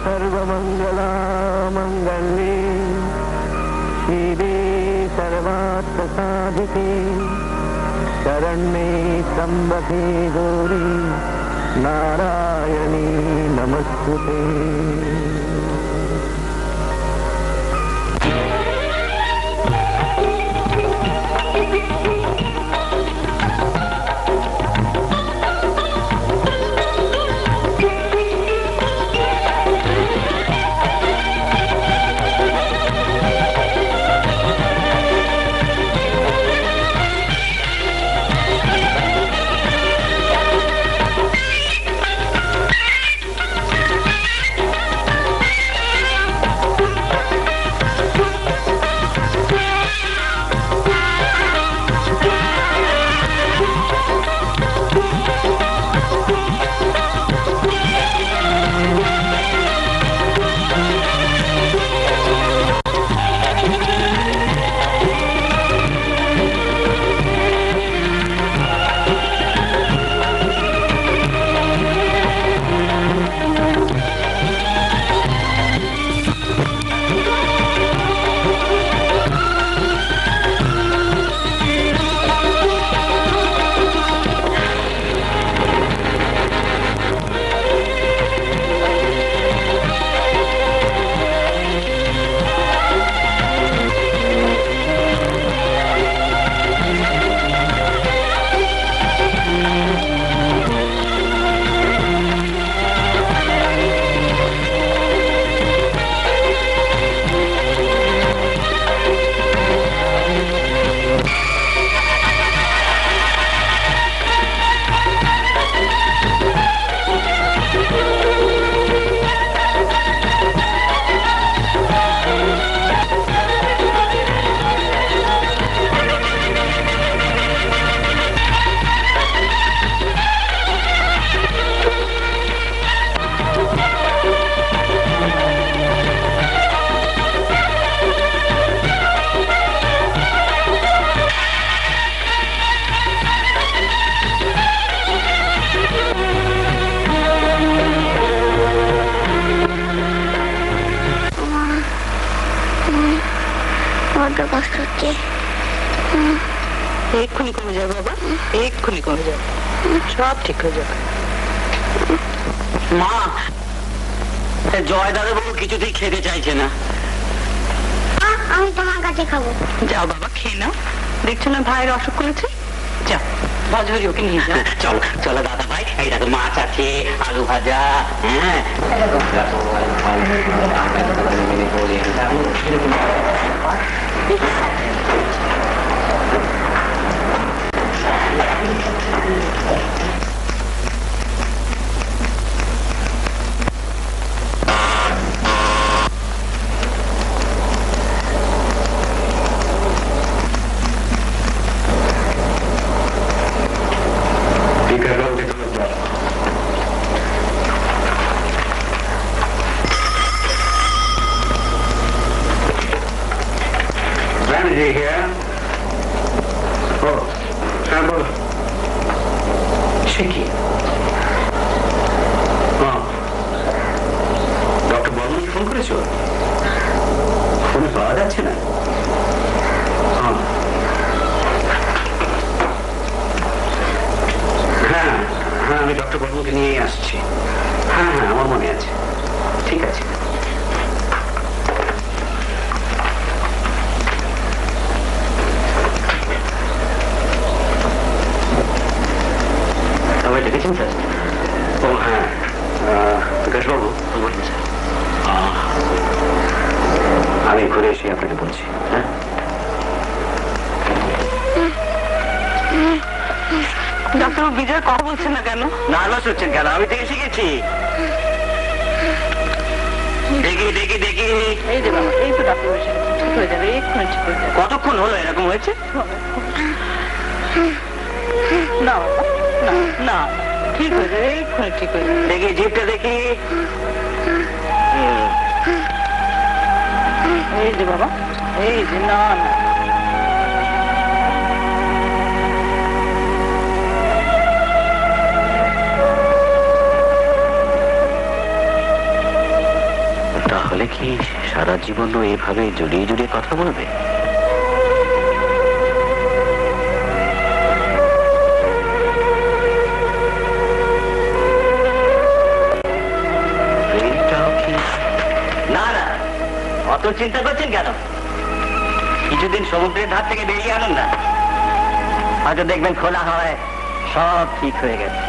सर्वमंगला मंगल्ये शिवे सर्वार्थसाधिके शरण्ये त्र्यंबके गौरी नारायणी नमस्तुते। सब ठीक हो जाए। মা জয় দাদা বাবু কিছুতেই খেতে চাইছে না। আমি তোমার কাছে খাবো। যাও বাবা খেয়ে নাও, দেখছো না ভাইয়ের অসুখ করেছে। যাও ভজহরি ওকে নিয়ে যাও। চলো চলো দাদা ভাই, এই দেখো মাছ আছে, আলু ভাজা। হ্যাঁ কতক্ষণ হলো এরকম হয়েছে? না না ঠিক হয়ে যাবে, এক্ষুনি ঠিক হয়ে যাবে। দেখি জিপটা দেখি। এই যে বাবা, এই যে না না কি সারা জীবনও এভাবে জড়িয়ে জড়িয়ে কথা বলবে? না না, অত চিন্তা করছেন কেন? কিছুদিন সমুদ্রের ধার থেকে বেরিয়ে আনুন না, হয়তো দেখবেন খোলা হয় সব ঠিক হয়ে গেছে।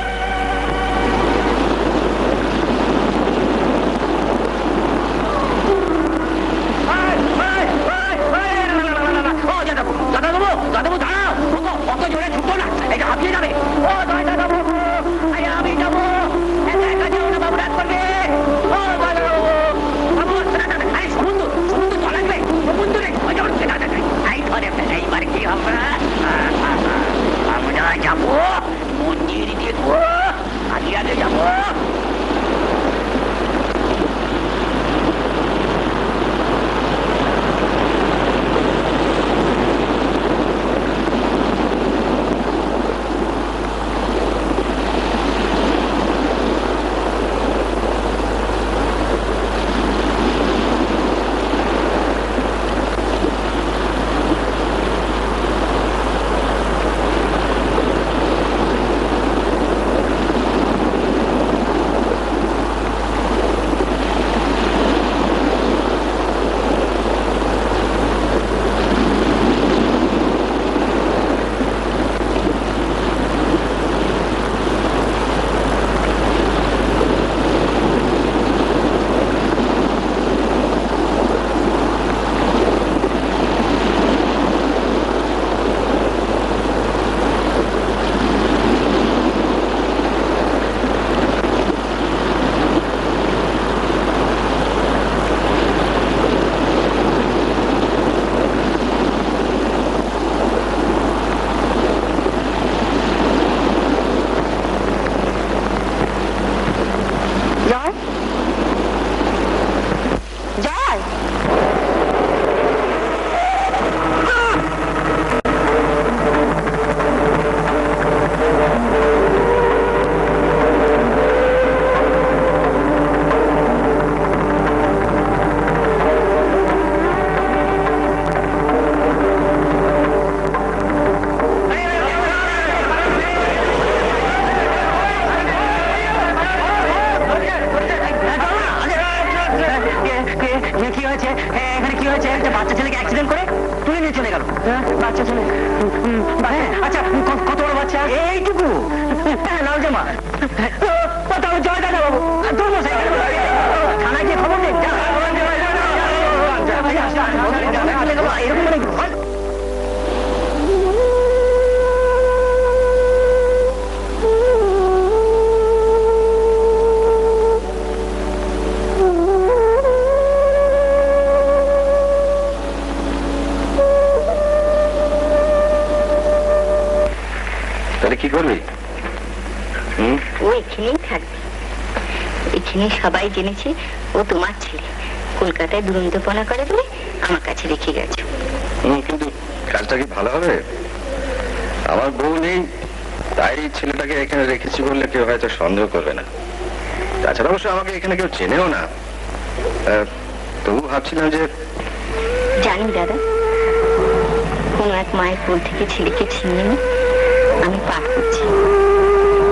যাবো মন্দির দেখবো, আগে আগে যাবো। সবাই জেনেছে ও তোমার ছেলে, কলকাতায় দুরন্তপনা করে বলে আমার কাছে রেখে গেছে। কিন্তু কাজটা কি ভালো হবে? আমার বউ নেই, তাই ছেলেটাকে এখানে রেখেছি বললে কেউ হয়তো সন্দেহ করবে না। তাছাড়া অবশ্য আমাকে এখানে কেউ চেনেও না। তবু ভাবছিলাম যে, জানি দাদা, কোন এক মায়ের কোল থেকে ছেলেকে ছিনিয়ে নিয়ে আমি পার করছি,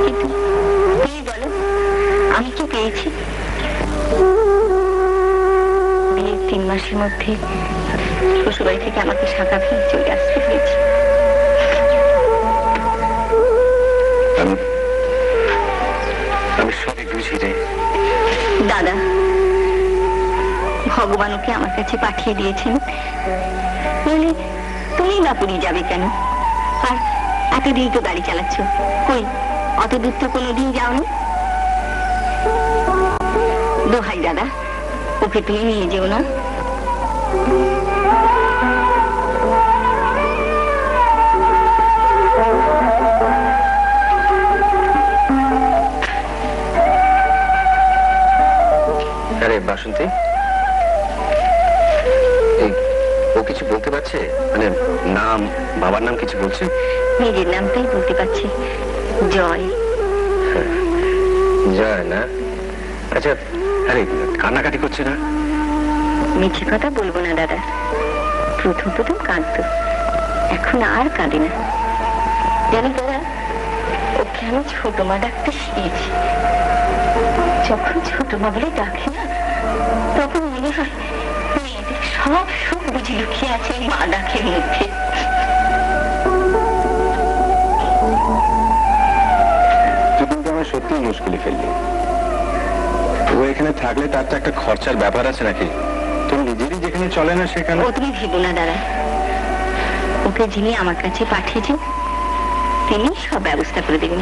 কিন্তু তুমি বলো আমি কি পেয়েছি? বিয়ের 3 মাসের মধ্যে শ্বশুরবাড়ি থেকে আমাকে শাখা ভেঙে চলে আসতে হয়েছে। আমি সবই বুঝি রে দাদা, ভগবান ওকে আমার কাছে পাঠিয়ে দিয়েছেন, বলে তুমি না পুরী যাবে কেন? আর এতদিন তো গাড়ি চালাচ্ছ, কই অত দূর তো কোনোদিন যাওনি। দোহাই দাদা, ওকে তুমি নিয়ে যেও না। আরে বাসন্তী, ও কিছু বলতে পারছে? মানে নাম, বাবার নাম কিছু বলছে? নিজের নামটাই বলতে পারছে, জয়। জয় না? আচ্ছা, আরে কান্নাকাটি করছে না? মিছে কথা বলবো না দাদা, প্রথম প্রথম কাঁদতো, এখন আর কাঁদে না। জানো দাদা, ওকে আমি ছোট মা ডাকতে শিখেছি। যখন ছোট মা বলে ডাকে না, তখন মনে হয় মেয়েদের সব সুখ বুঝি লুকিয়ে আছে মা ডাকের মধ্যে। তুই কিন্তু আমার সত্যি মুশকিলে ফেললি। ও এখানে থাকলে তার তো একটা খরচার ব্যাপার আছে নাকি? তোর নিজেরই যেখানে চলে না সেখানে। ও তুমি ভেবো না দাদা, ওকে যিনি আমার কাছে পাঠিয়েছেন তিনি সব ব্যবস্থা করে দেবেন।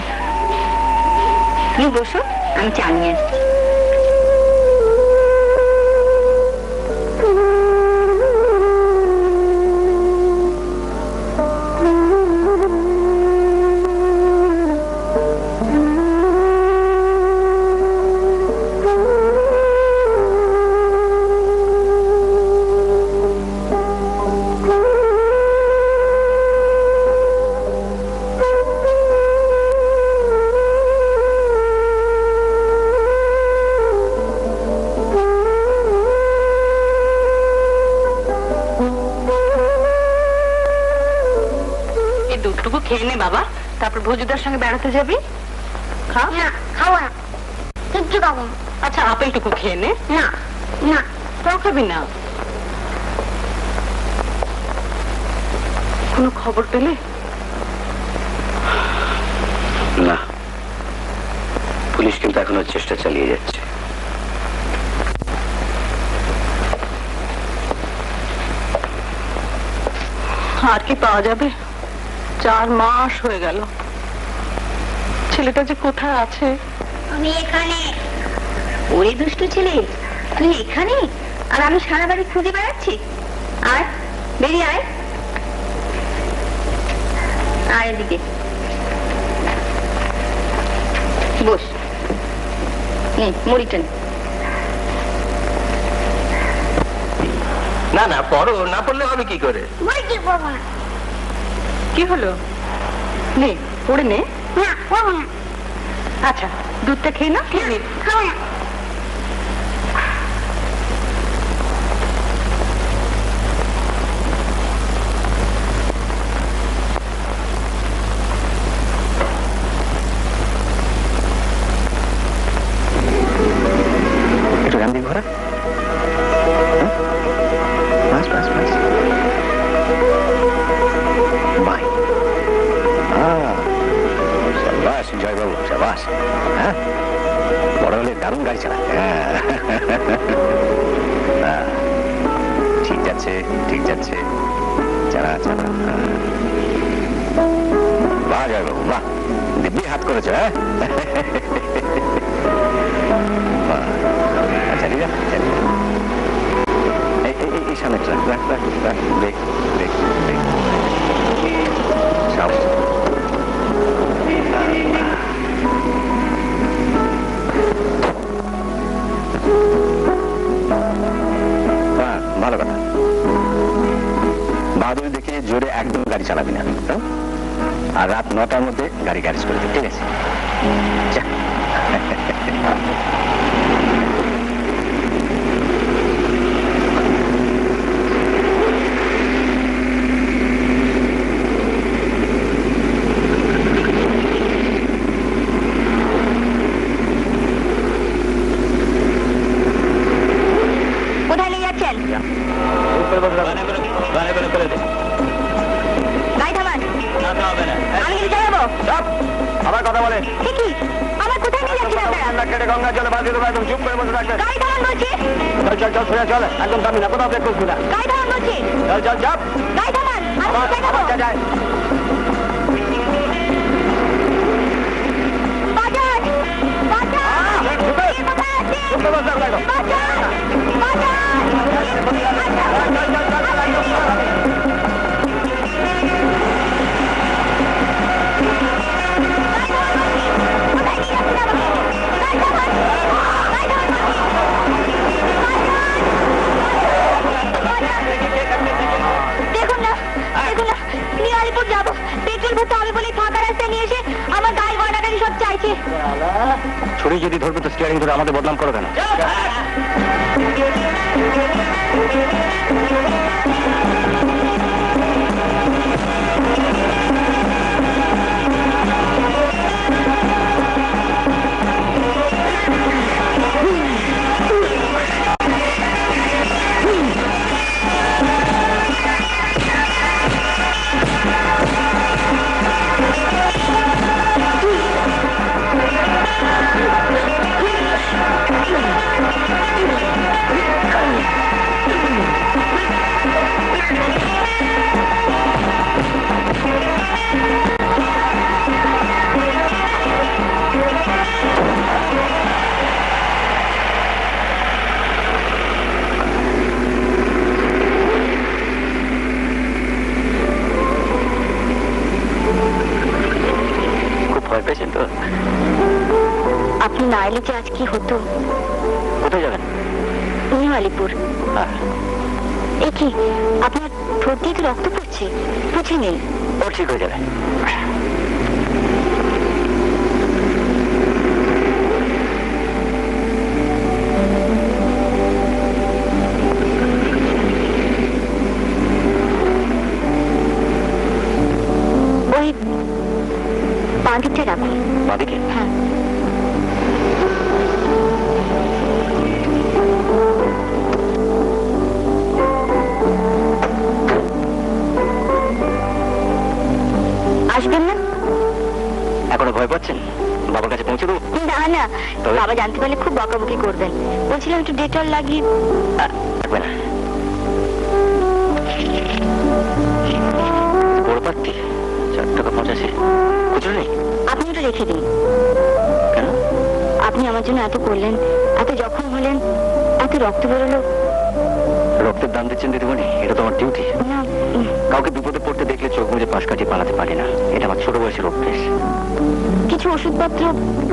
তুমি বসো, আমি চা নিয়ে আসছি। দুধটুকু খেয়ে নে বাবা, তারপর ভোজুদার সঙ্গে বেড়াতে যাবি। খা। না খাবো না, কিচ্ছু খাবো না। আচ্ছা আপেলটুকু খেয়ে নে। না না, তাও খাবি না? কোনো খবর পেলে? না, পুলিশ কিন্তু এখনো চেষ্টা চালিয়ে যাচ্ছে। আর কি পাওয়া যাবে? 4 মাস হয়ে গেল। ছেলেটা যে কোথায় আছে? আমি এখানে। ওরে দুষ্টু ছেলে, তুই এখানে আর আমি সারা বাড়ি খুঁজে বেড়াচ্ছি। আর বেরিয়ে আয়, আয় এদিকে বস। মুড়িটা না না, পড়ো, না পড়লে হবে কি করে? বলছি পড়বো না। কি হলো? নে পড়ে নে। না পড়বো না। আচ্ছা দুধটা খেয়ে না, খেয়ে নে। খাবো না। একটু গান দিই ঘরে। বাস বাস বাস। বাই। শাবাশ জয় বাবু, শাবাশ। হ্যাঁ, বড় হলে দারুণ গাড়ি চালা। হ্যাঁ, ঠিক যাচ্ছে ঠিক যাচ্ছে, চালা চালা। বাহ জয় বাবু, বাহ, দিব্যি হাত করেছো। হ্যাঁ, চালিয়ে যা, চালিয়ে যা। এই সামনে ট্রাক, রাখ রাখ রাখ, ব্রেক ব্রেক ব্রেক। সাহস। ভালো কথা, বাহাদুরি দেখে জোরে একদম গাড়ি চালাবি না, আর রাত 9টার মধ্যে গাড়ি গ্যারেজ করে দিবি, ঠিক আছে? যা। কোথায় নিয়ে যাচ্ছেন? গাড়ি থামান। আমি কিন্তু যাবো। আবার কথা বলেন। ঠিকই, আমার কোথায় নিয়ে যাচ্ছেন আপনারা? কেটে গঙ্গা জলে বাঁধিয়ে দেবো, একদম চুপ করে বসে থাকবে। গাড়ি থামান বলছি। চল চল চল, সোজা চল, একদম থামি না, কোথাও ব্রেক করবি না। গাড়ি থামান বলছি। চল চল চাপ। গাড়ি থামান, আমি আবার কোথায় যাবো? আবার যায়। বাজাজ বাজাজ, কে কোথায় আছে? বাজাজ দেখুন না, দেখুন না, নিয়ে আলিপুর যাবো। ছুরি যদি ধরবে তো স্টিয়ারিং ধরে আমাদের বদনাম করো কেন? আপনি না এলে যে আজ কি হতো। কোথায় যাবেন? নিউ আলিপুর। এ কি আপনার ঠোঁট দিয়ে তো রক্ত পড়ছে, বুঝে নেই? ও ঠিক হয়ে যাবে। ওই বাঁদিকটা রাখুন। বাঁদিকে? হ্যাঁ। আসবেন না? এখনো ভয় পাচ্ছেন? বাবার কাছে পৌঁছে দেবো? না না, বাবা জানতে পারলে খুব বকাবকি করবেন। বলছিলাম একটু ডেটল লাগিয়ে। থাকবে না, বড় পাত্তি 4 টাকা 85 খুচরো নেই। আপনি ওটা রেখে দিন। কেন? আপনি আমার জন্য এত করলেন, এত জখম হলেন, এত রক্ত বেরোলো। রক্তের দাম দিচ্ছেন দিদিমণি, এটা তো আমার ডিউটি। না, কাউকে বিপদে পড়তে দেখলে চোখ মুজে পাশ কাটিয়ে পালাতে পারি না, এটা আমার ছোট বয়সের অভ্যেস। কিছু ওষুধপত্র।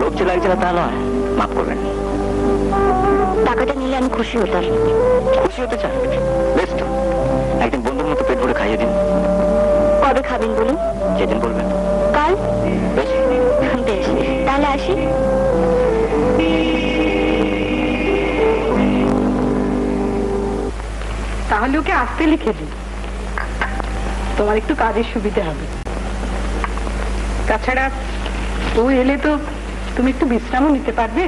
লোক যে লাগছে না তা নয়, মাফ করবেন। টাকাটা নিলে আমি খুশি হতাম। খুশি হতে চান? বেশ তো, একদিন বন্ধুর মতো পেট ভরে খাইয়ে দিন। কবে খাবেন বলুন? যেদিন বলবেন। কাল? বেশ বেশ, তাহলে আসি। তাহলে ওকে আসতে লিখে দিন, তোমার একটু কাজের সুবিধা হবে। তাছাড়া ও এলে তো তুমি একটু বিশ্রামও নিতে পারবে।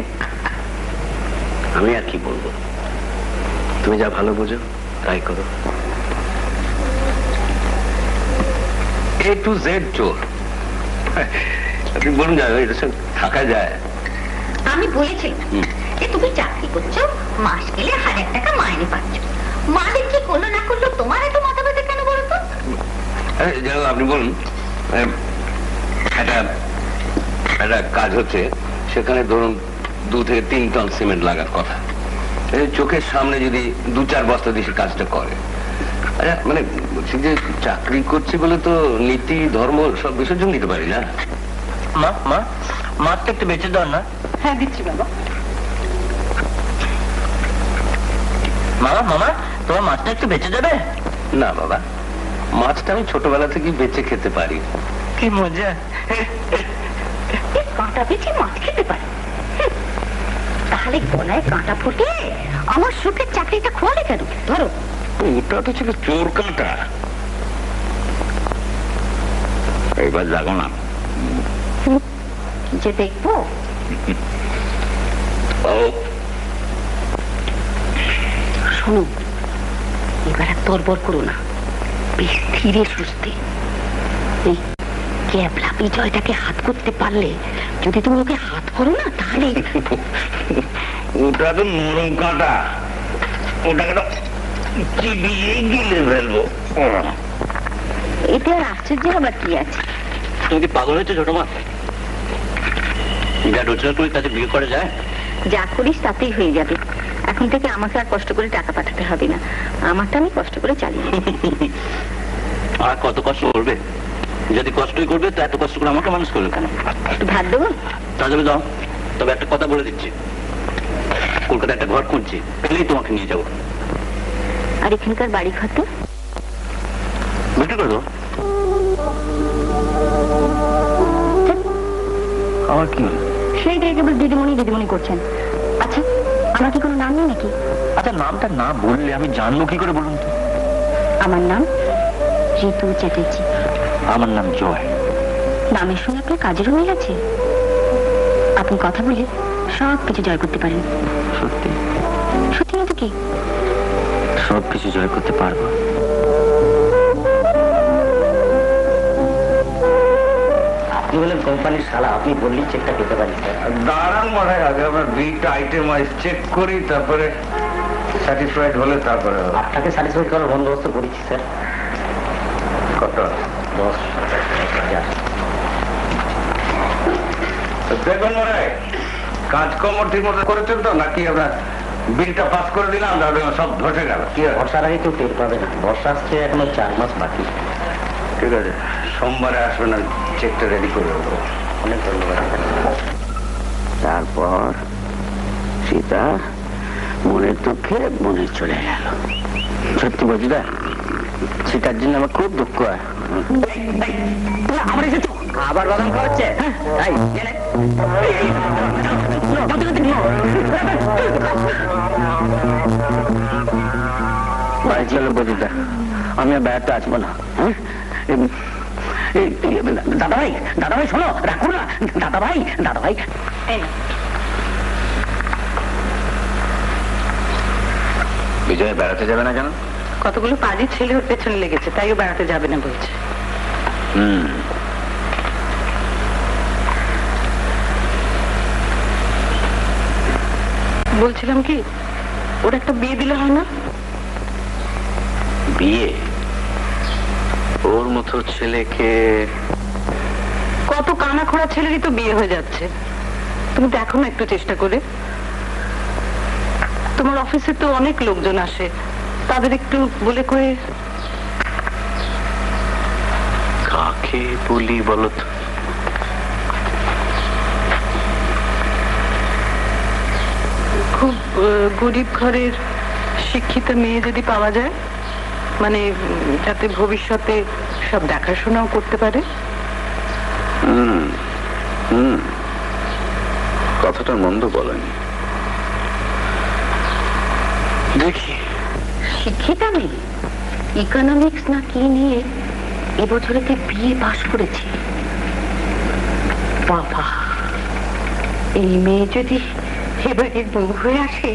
আমি আর কি বলবো, তুমি যা ভালো বোঝো তাই করো। A to Z চোর। আপনি বলুন, যাবে এটা সব থাকা যায়? আমি বলেছিলাম যে তুমি চাকরি করছো, মাস গেলে 1000 টাকা মাইনে পাচ্ছ। মালিক কি করলো না করলো তোমার এত মাথা ব্যথা কেন বলো তো? যেন আপনি বলুন, একটা কাজ হচ্ছে, সেখানে ধরুন 2 থেকে 3 টন সিমেন্ট লাগার কথা। চোখের সামনে যদি 2-4 বস্তা দিয়ে কাজটা করে, আচ্ছা মানে বলছি যে চাকরি করছি বলে তো নীতি ধর্ম সব বিসর্জন দিতে পারি না। মা মা মাছটা একটু বেঁচে দাও না। হ্যাঁ দিচ্ছি বাবা। মামা মামা তোমার মাছটা একটু বেঁচে যাবে? না বাবা, মাছটা আমি ছোটবেলা থেকে বেঁচে খেতে পারি। কি মজা! কাঁটা বেঁচে মাছ খেতে পারে? তাহলে গলায় কাঁটা ফুটে আমার সুখের চাকরিটা খোয়ালে কেন? ধরো। ওটা তো ছিল চোর কাঁটা। এবার যাবো না যে দেখবো। শোনো, এবার আর তোড়বড় করো না, বেশ ধীরে সুস্থে। এই ক্যাবলা বিজয়টাকে হাত করতে পারলে, যদি তুমি ওকে হাত করো না তাহলে। ওটা তো নরম কাঁটা, ওটাকে তো চিবিয়ে গিলে ফেলবো। এতে আর আশ্চর্য হবার কি আছে? তুমি কি পাগল হয়েছো ছোট মা? যা রোজগার করে তাতে বিয়ে করা যায়? যা করিস তাতেই হয়ে যাবে। এখন থেকে আমাকে আর কষ্ট করে টাকা পাঠাতে হবে না, আমারটা আমি কষ্ট করে চালিয়ে নেব। আর কত কষ্ট করবে? যদি কষ্টই করবে তো এত কষ্ট করে আমাকে মানুষ করবে কেন? একটু ভাত দেবো? তাহলে দাও। তবে একটা কথা বলে দিচ্ছি, কলকাতায় একটা ঘর খুঁজছি, পেলেই তোমাকে নিয়ে যাবো। আর এখানকার বাড়ি ঘর তো বিক্রি করে দেবো। আমার কি সেই থেকে কেবল দিদিমণি দিদিমণি করছেন। আচ্ছা, আমার কি কোনো নাম নেই নাকি? আচ্ছা, নামটা না বললে আমি জানবো কি করে বলুন তো? আমার নাম ঋতু চ্যাটার্জি। আমার নাম জয়। নামের সঙ্গে আপনার কাজেরও মিল আছে। আপনি কথা বলে সব কিছু জয় করতে পারেন। সত্যি? সত্যি না তো কি? সব কিছু জয় করতে পারবো। আপনি বলেন কোম্পানির শালা, আপনি বললেই চেকটা পেতে পারি। দাঁড়ান মশাই, আগে আমরা বিলটা আইটেম ওয়াইজ চেক করি, তারপরে স্যাটিসফাইড হলে তারপরে আপনাকে স্যাটিসফাইড করার বন্দোবস্ত করেছি স্যার। কত? 10,000। দেখুন মশাই, কাজকর্ম ঠিক মতো করেছেন তো, নাকি আমরা বিলটা পাস করে দিলাম তাহলে সব ধসে গেল? কি বর্ষার আগে কেউ টের পাবে না। বর্ষা আসছে এখনো 4 মাস বাকি। ঠিক আছে, সোমবারে আসবেন, আর চেকটা রেডি করে দেবো। অনেক ধন্যবাদ। তারপর সীতা মনের দুঃখে মনে চলে গেল। সত্যি বলছি না, সেটার জন্য আমার খুব দুঃখ হয়। আমার এসেছো আবার বাদাম খাওয়াচ্ছে। বাড়ি চলো বদিদা, আমি আর বেড়াতে আসবো না। দাদা ভাই, দাদা ভাই শোনো, রাখো না। দাদা ভাই, দাদা ভাই। বিজয় বেড়াতে যাবে না কেন? কতগুলো পাজি ছেলে ওর পেছনে লেগেছে, তাইও বেড়াতে যাবে না বলছে। বলছিলাম কি, ওর একটা বিয়ে দিলে হয় না? বিয়ে? ওর মতো ছেলেকে? কত কানা খোড়া ছেলেরই তো বিয়ে হয়ে যাচ্ছে। তুমি দেখো না একটু চেষ্টা করে। তোমার অফিসে তো অনেক লোকজন আসে, তাদের একটু বলে কয়ে। কাকে বলি বলো তো? খুব গরিব ঘরের শিক্ষিত মেয়ে যদি পাওয়া যায়, মানে যাতে ভবিষ্যতে সব দেখাশোনাও করতে পারে। কথাটা মন্দ বলেনি। দেখি। শিক্ষিতা মেয়ে, ইকোনমিক্স না কি নিয়ে এবছরেতে বিয়ে পাশ করেছে। বাবা, এই মেয়ে যদি এবারে বউ হয়ে আসে।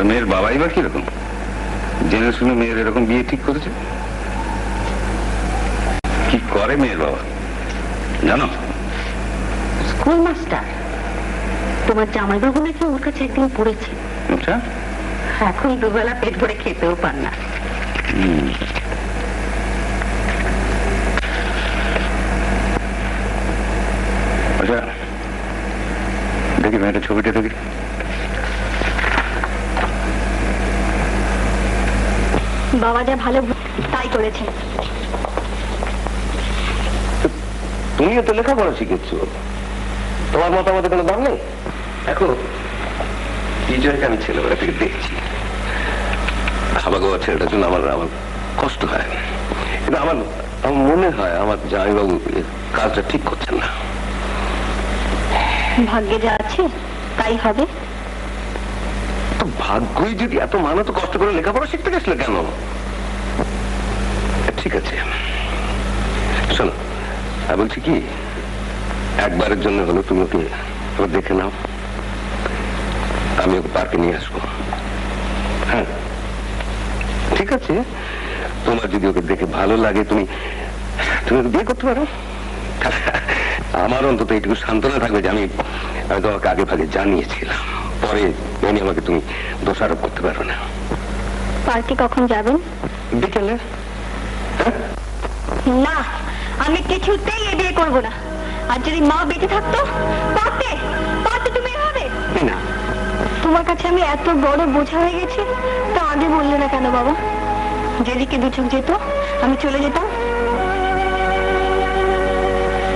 মেয়ের বাবাই বা কিরকম? জেনে শুনে মেয়ের এরকম বিয়ে ঠিক করেছে? কি করে মেয়ের বাবা জানো? School master. তোমার জামাইবাবু নাকি ওর কাছে একদিন পড়েছে। আচ্ছা, এখন দুবেলা পেট ভরে খেতেও পার না। আচ্ছা, দেখি মেয়েটা ছবিটা দেখি। বাবা যা ভালো তাই করেছে। তুমিও তো লেখাপড়া শিখেছ, তোমার মতামতের কোনো দাম নেই? দেখো, বিজয়কে আমি ছেলেবেলা থেকে দেখছি। খাবাগোয়া ছেলেটার জন্য আমার কষ্ট হয়, কিন্তু আমার মনে হয় আমার জামাইবাবু কাজটা ঠিক করছেন না। ভাগ্যে যা আছে তাই হবে। তো ভাগ্যই যদি এত মানো, তো কষ্ট করে লেখাপড়া শিখতে গেছিল কেন? ঠিক আছে, শোনো, আমি বলছি কি, একবারের জন্য হলো তুমি ওকে দেখে নাও, আমি ওকে পার্কে নিয়ে আসবো। হ্যাঁ, ঠিক আছে? তোমার যদি ওকে দেখে ভালো লাগে, তুমি ওকে বিয়ে করতে পারো। আমার অন্তত এইটুকু সান্ত্বনা থাকবে যে আমি তোমাকে আগে ভাগে জানিয়েছিলাম, পরে এনে আমাকে তুমি দোষারোপ করতে পারো না। পার্কে কখন যাবেন? বিকেলে। না, আমি কিছুতেই এ বিয়ে করবো না। আর যদি মা বেঁচে থাকতো, পারতে তুমি এভাবে? না, তোমার কাছে আমি এত বড় বোঝা হয়ে গেছি, তা আগে বললে না কেন বাবা? যেদিকে দু চোখ যেত আমি চলে যেতাম।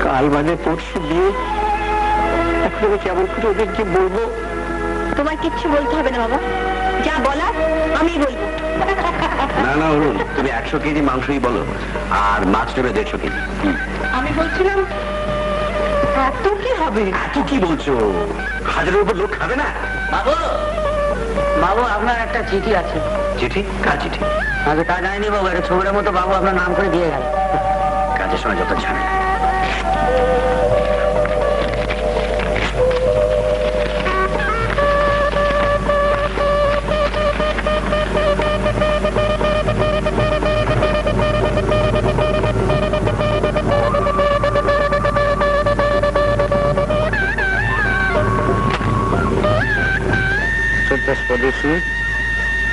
কাল বাদে পরশু বিয়ে, এখন আমি কেমন করে ওদেরকে বলবো? তোমার কিচ্ছু বলতে হবে না বাবা, যা বলার আমি বলবো। না না অরুণ, তুমি 100 কেজি মাংসই বলো, আর মাছ নেবে 150 কেজি। আমি বলছিলাম এত কি হবে? এত কি বলছো? 1000-এর উপর লোক খাবে না। বাবু, বাবু আপনার একটা চিঠি আছে। চিঠি? কার চিঠি? আগে তা যায়নি বাবু, এটা ছবির মতো বাবু আপনার নাম করে দিয়ে গেল। কাজের সময় যত ঝামেলা।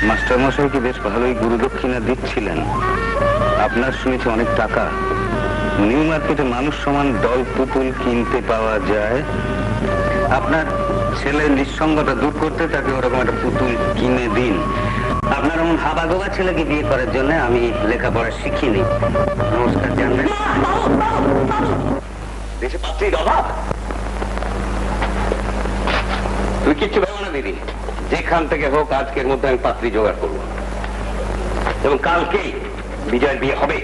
মাস্টারমশাইকে বেশ ভালোই গুরুদক্ষিণা দিচ্ছিলেন। আপনার শুনেছি অনেক টাকা। নিউ মার্কেটে মানুষ সমান দল পুতুল কিনতে পাওয়া যায়। আপনার ছেলের নিঃসঙ্গতা দূর করতে তাকে ওরকম একটা পুতুল কিনে দিন। আপনার এমন হাবাগোবা ছেলেকে বিয়ে করার জন্য আমি লেখাপড়া শিখিনি। নমস্কার জানবেন। দেশে পাত্রীর অভাব। তুই কিচ্ছু ভেবো না দিদি, যেখান থেকে হোক আজকের মধ্যে আমি পাত্রী জোগাড় করবো, এবং কালকেই বিজয়ের বিয়ে হবে।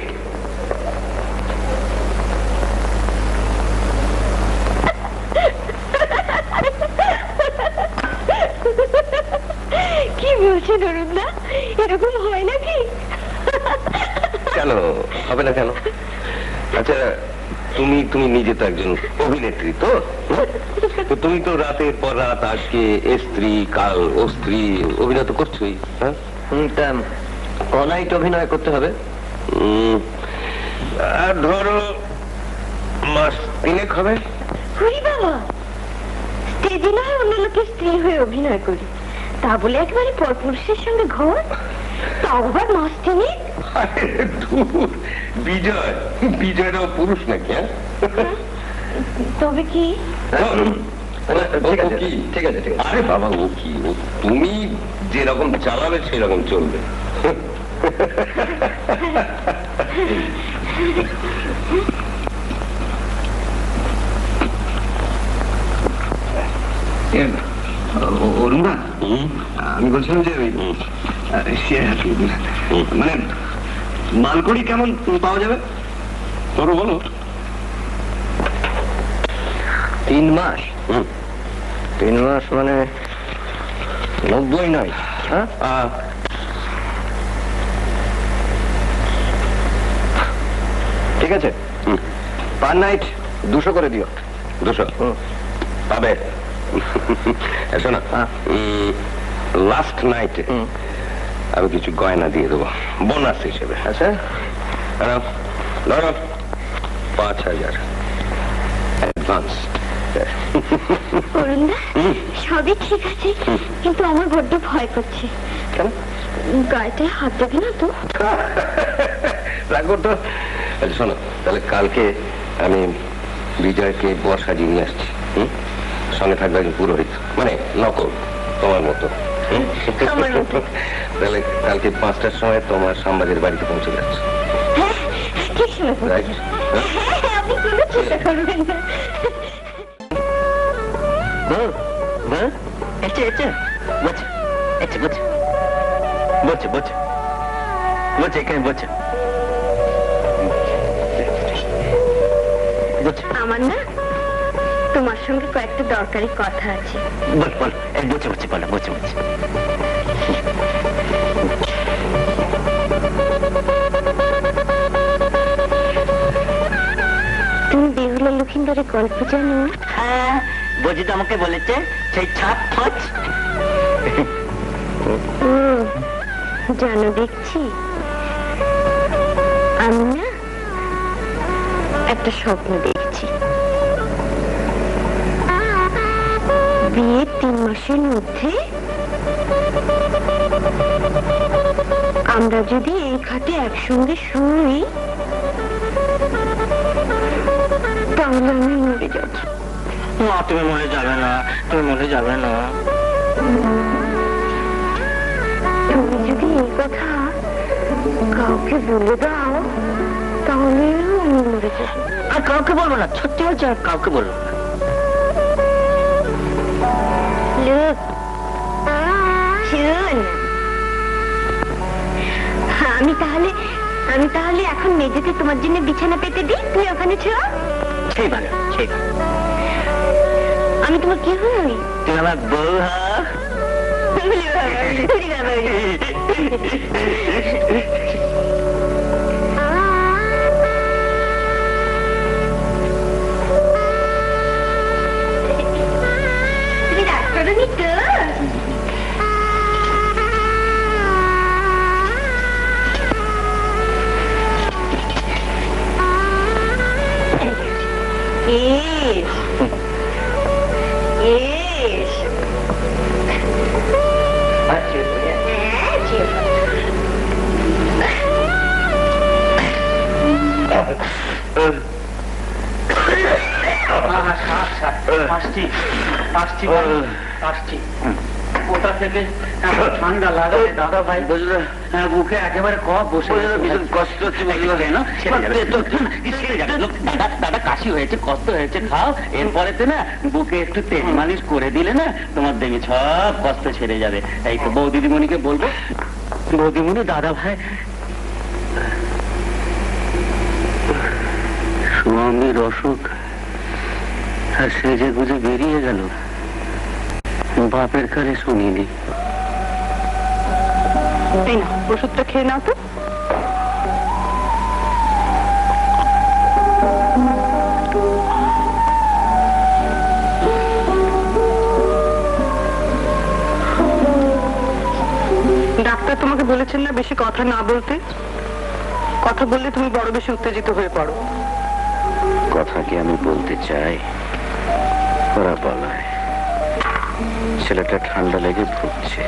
কি বলছেন অরুণদা, এরকম হয় নাকি? কেন হবে না কেন? আচ্ছা, তুমি তুমি নিজে তো একজন অভিনেত্রী, তো তো তুমি তো রাতের পর রাত আজকে স্ত্রী কাল ও স্ত্রী অভিনয় তো করছোই। হ্যাঁ, অনাইট অভিনয় করতে হবে। আর ধরো মাস 3 হবে। হরি বাবা, স্টেজে নয় অন্য লোকের স্ত্রী হয়ে অভিনয় করি, তা বলে একেবারে পরপুরুষের সঙ্গে ঘর, তাও আবার মাস 3? আরে ধুর, বিজয় বিজয়টাও পুরুষ নাকি? হ্যাঁ, তবে কি? ঠিক আছে ঠিক আছে। আরে বাবা, ও কি, ও তুমি যেরকম চালাবে সেরকম চলবে। অরুণা, আমি বলছিলাম যে মানে মালকড়ি কেমন পাওয়া যাবে? তোরও বলো। 3 মাস? 3 মাস মানে 90 নয়? হ্যাঁ, ঠিক আছে। পার নাইট 200 করে দিও। 200 পাবে? শোনা, লাস্ট নাইটে আমি কিছু গয়না দিয়ে দেবো বোনাস হিসেবে। আচ্ছা, ধরো 5000 অ্যাডভান্স। অরুণদা, সবই ঠিক আছে, কিন্তু আমার বড্ড ভয় করছে। কেন? গায়েতে হাত দেবে না তো? রাখো তো। আচ্ছা শোনো, তাহলে কালকে আমি বিজয়কে বর সাজিয়ে নিয়ে আসছি। সঙ্গে থাকবে একজন পুরোহিত, মানে নকল, তোমার মতো। আমার মতো। তাহলে কালকে 5টার সময় তোমার শ্যামবাজার বাড়িতে পৌঁছে যাচ্ছে। হ্যাঁ, ঠিক শুনে রাইট? হ্যাঁ, আপনি কোনো চিন্তা করবেন না। আমার না তোমার সঙ্গে কয়েকটা দরকারি কথা আছে। তুমি বেহুলা লক্ষিন্দরের গল্প জানো? হ্যাঁ, বজি তো আমাকে বলেছে, সেই ছাপ ফাঁচ। ও জানো দেখছি। আমি না একটা স্বপ্ন দেখছি। বিয়ের 3 মাসের মধ্যে আমরা যদি এই খাটে একসঙ্গে শুই, তাহলে আমি মরে যাব। না, তুমি মরে যাবে না, তুমি মরে যাবে না। তুমি যদি এই কথা কাউকে বলে দাও, তাহলে আমি মরে যাব। আর কাউকে বলবো না, সত্যি বলছি, আর কাউকে বলবো না। Look, শোন, আমি তাহলে এখন মেঝেতে তোমার জন্য বিছানা পেতে দিই, তুমি ওখানে ছোঁয়া। সেই ভালো, সেই ভালো। আমি তোমার কি হই? তুমি আমার বউ হও। তুমি ডাক্তার নিত কোথা থেকে ঠান্ডা লাগাবে দাদা ভাই? বুঝলো, বুকে একেবারে কফ বসে, ভীষণ কষ্ট হচ্ছে। দাদা কাশি হয়েছে, কষ্ট হয়েছে, খাও। এরপরেতে না বুকে একটু তেল মালিশ করে দিলে না তোমার দেখে সব কষ্ট ছেড়ে যাবে। এই তো বৌদিদিমণিকে বলবো। বৌদিমণি, দাদা ভাই স্বামীর অসুখ আর সেজে গুজে বেরিয়ে গেল, বাপের কাছে শুনিনি। এই না, ওষুধটা খেয়ে নাও তো। ডাক্তার তোমাকে বলেছেন না বেশি কথা না বলতে? কথা বললে তুমি বড় বেশি উত্তেজিত হয়ে পড়ো। কথা কি আমি বলতে চাই, ওরা বলায়। ছেলেটা ঠান্ডা লেগে ভুগছে।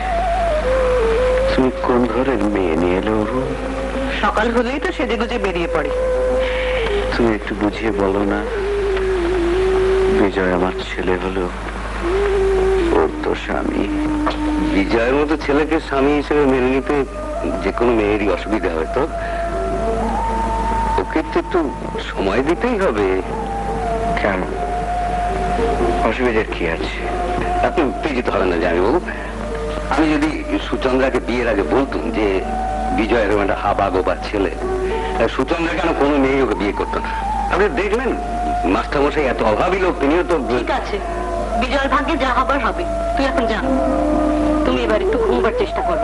তুমি কোন ঘরের মেয়ে নিয়ে এলো? সকাল হলেই তো সেজে গুজে বেরিয়ে পড়ে। তুমি একটু বুঝিয়ে বলো না। বিজয় আমার ছেলে হলো, ওর তো স্বামী। বিজয়ের মতো ছেলেকে স্বামী হিসেবে মেনে নিতে যে কোনো মেয়েরই অসুবিধা হয়। তো ওকে তো একটু সময় দিতেই হবে। কেন, অসুবিধার কি আছে? আপনি উত্তেজিত হবেন না জামাইবাবু। আমি যদি সুচন্দ্রাকে বিয়ের আগে বলতুম যে বিজয় এরকম একটা হাবাগোবার ছেলে, সুচন্দ্রা কেন কোনো মেয়ে ওকে বিয়ে করতো না? আপনি দেখলেন মাস্টারমশাই এত অভাবী লোক, তিনিও তো। ঠিক আছে, বিজয়ের ভাগ্যে যা হবার হবে। তুই এখন যা, তুমি এবার একটু ঘুমবার চেষ্টা করো।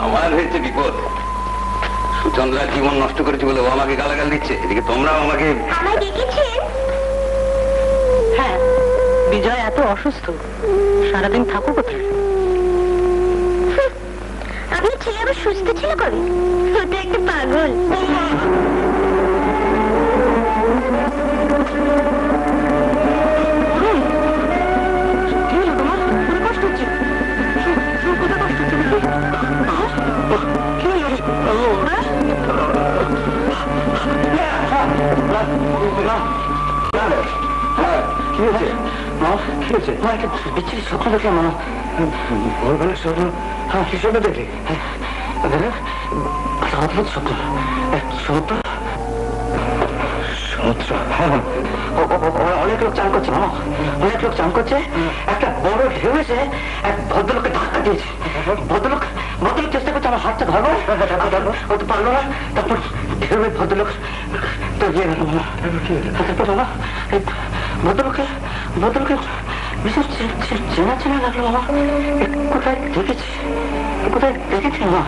আমার হয়েছে বিপদ। সুচন্দ্রার জীবন নষ্ট করেছে বলে ও আমাকে গালাগাল দিচ্ছে, এদিকে তোমরাও আমাকে। আমায় ডেকেছেন? হ্যাঁ, বিজয় এত অসুস্থ, সারাদিন থাকো কোথায়? আপনার ছেলে আবার সুস্থ ছিল কবে? ও তো একটা পাগল। কি হলো তোমার? কোনো কষ্ট হচ্ছে? কোথায় কষ্ট হচ্ছে? কি হলো? কি হয়েছে? কি হয়েছে? বিচ্ছিরি স্বপ্ন দেখলাম। ভোরবেলা স্বপ্ন? হ্যাঁ, কি স্বপ্ন দেখলি? অদ্ভুত স্বপ্ন। সমুদ্র, সমুদ্র। হ্যাঁ, অনেক লোক চান করছে মামা, অনেক লোক চান করছে। একটা বড় ঢেউ এসে এক ভদ্রলোককে ধাক্কা দিয়েছে। ভদ্রলোক চেষ্টা করছে আমার হাতটা ধরবো, ও তো পারলো না। তারপর ঢেউয়ের ভদ্রলোক তলিয়ে গেল মামা। তারপর মামা এই ভদ্রলোকের বিশেষ চেনা চেনা লাগলো মামা। কোথায় দেখেছি মামা,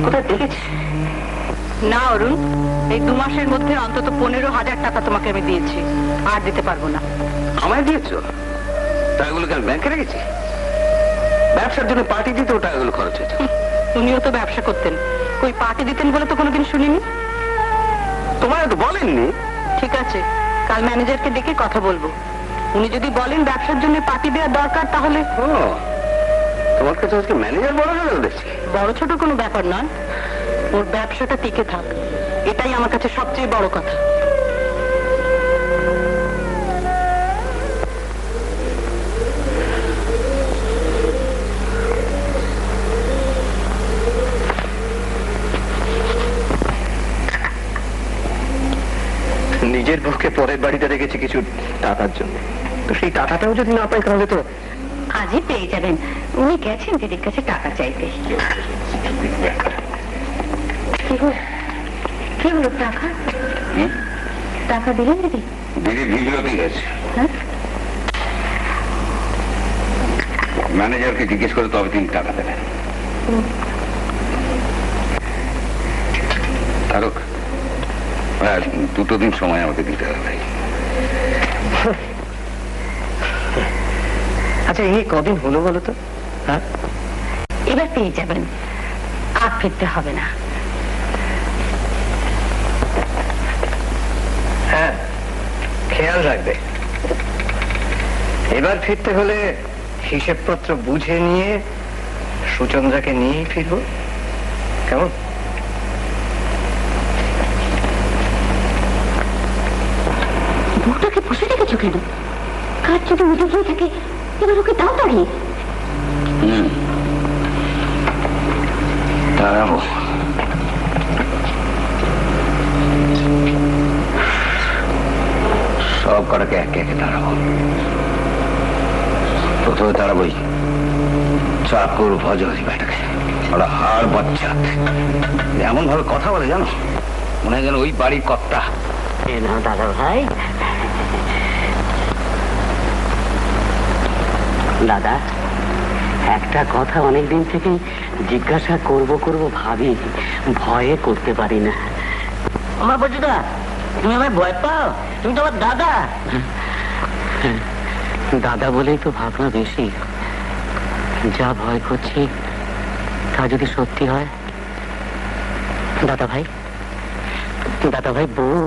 কোথায় দেখেছি? না অরুণ, এই 2 মাসের মধ্যে অন্তত 15,000 টাকা তোমাকে আমি দিয়েছি, আর দিতে পারবো না। আমায় দিয়েছ? টাকাগুলোকে আমি ব্যাংকে রেখেছি। ব্যবসার জন্য পার্টি দিতে ও টাকাগুলো খরচ হয়েছে। উনিও তো ব্যবসা করতেন, ওই পার্টি দিতেন বলে তো কোনোদিন শুনিনি। তোমায় তো বলেননি। ঠিক আছে, কাল ম্যানেজারকে ডেকে কথা বলবো। উনি যদি বলেন ব্যবসার জন্য পার্টি দেওয়ার দরকার, তাহলে। ও, তোমার কাছে আজকে ম্যানেজার বড় হয়ে দেখছি। বড় ছোট কোনো ব্যাপার নয়, ওর ব্যবসাটা টিকে থাক, এটাই আমার কাছে সবচেয়ে বড় কথা। নিজের বউকে পরের বাড়িতে রেখেছি কিছু টাকার জন্য, তো সেই টাকাটাও যদি না পাই তাহলে তো আজই পেয়ে যাবেন। উনি গেছেন দিদির কাছে টাকা চাইতে। কি হলো টাকা? টাকা দিলেন দিদি? দিদি ভিডিওতে গেছে, হ্যাঁ, ম্যানেজারকে জিজ্ঞেস করে তবে তিনি টাকা দেবেন। তারক, 2 দিন সময় আমাকে দিতে হবে। আচ্ছা এই কদিন হলো বলো তো? হ্যাঁ, এবার পেয়ে যাবেন, আর ফিরতে হবে না। হ্যাঁ, খেয়াল রাখবে। এবার ফিরতে হলে হিসেবপত্র বুঝে নিয়ে সুচন্দ্রাকে নিয়েই ফিরবো, কেমন? বউটাকে বসে রেখেছো কেন? কাজ যদি উঠে গিয়ে থাকে, এবার ওকে দাও তাড়িয়ে। দাঁড়াবো। সব কটাকে একে একে তাড়াবো। প্রথমে তাড়াবোই চাকুর ভজহরি ব্যাটাকে। ওরা হাড় বাচ্চা, এমন ভাবে কথা বলে জানো, মনে হয় যেন ওই বাড়ির কর্তা। দাদা ভাই, দাদা একটা কথা অনেকদিন থেকে জিজ্ঞাসা করব ভাবি, ভয়ে করতে পারি না। আমার বলছি দা, তুমি আমায় ভয় পাও? তুমি তো আমার দাদা। দাদা বলেই তো ভাবনা বেশি। যা ভয় করছি তা যদি সত্যি হয়। দাদা ভাই, বউ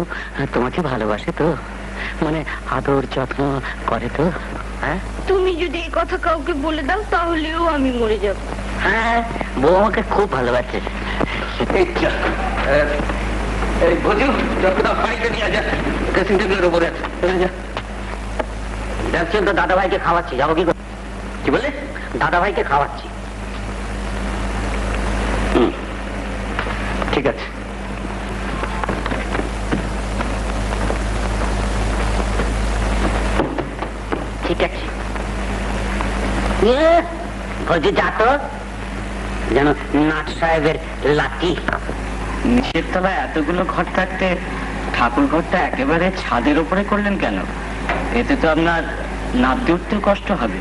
তোমাকে ভালোবাসে তো? মানে আদর যত্ন করে তো? হ্যাঁ, তুমি যদি এই কথা কাউকে বলে দাও তাহলেও আমি মরে যাব। হ্যাঁ, বউ আমাকে খুব ভালোবাসে। ড্রেসিং টেবিলের উপরে দেখছেন তো, দাদা ভাইকে খাওয়াচ্ছি। যাবো কি? কি বললে? দাদা ভাইকে খাওয়াচ্ছি। ঠিক আছে। ঠিক আছে। বলছি যা তো, যেন নাট সাহেবের লাঠি। নিচের তলায় এতগুলো ঘর থাকতে ঠাকুর ঘরটা একেবারে ছাদের উপরে করলেন কেন? এতে তো আপনার নামতে উঠতেও কষ্ট হবে।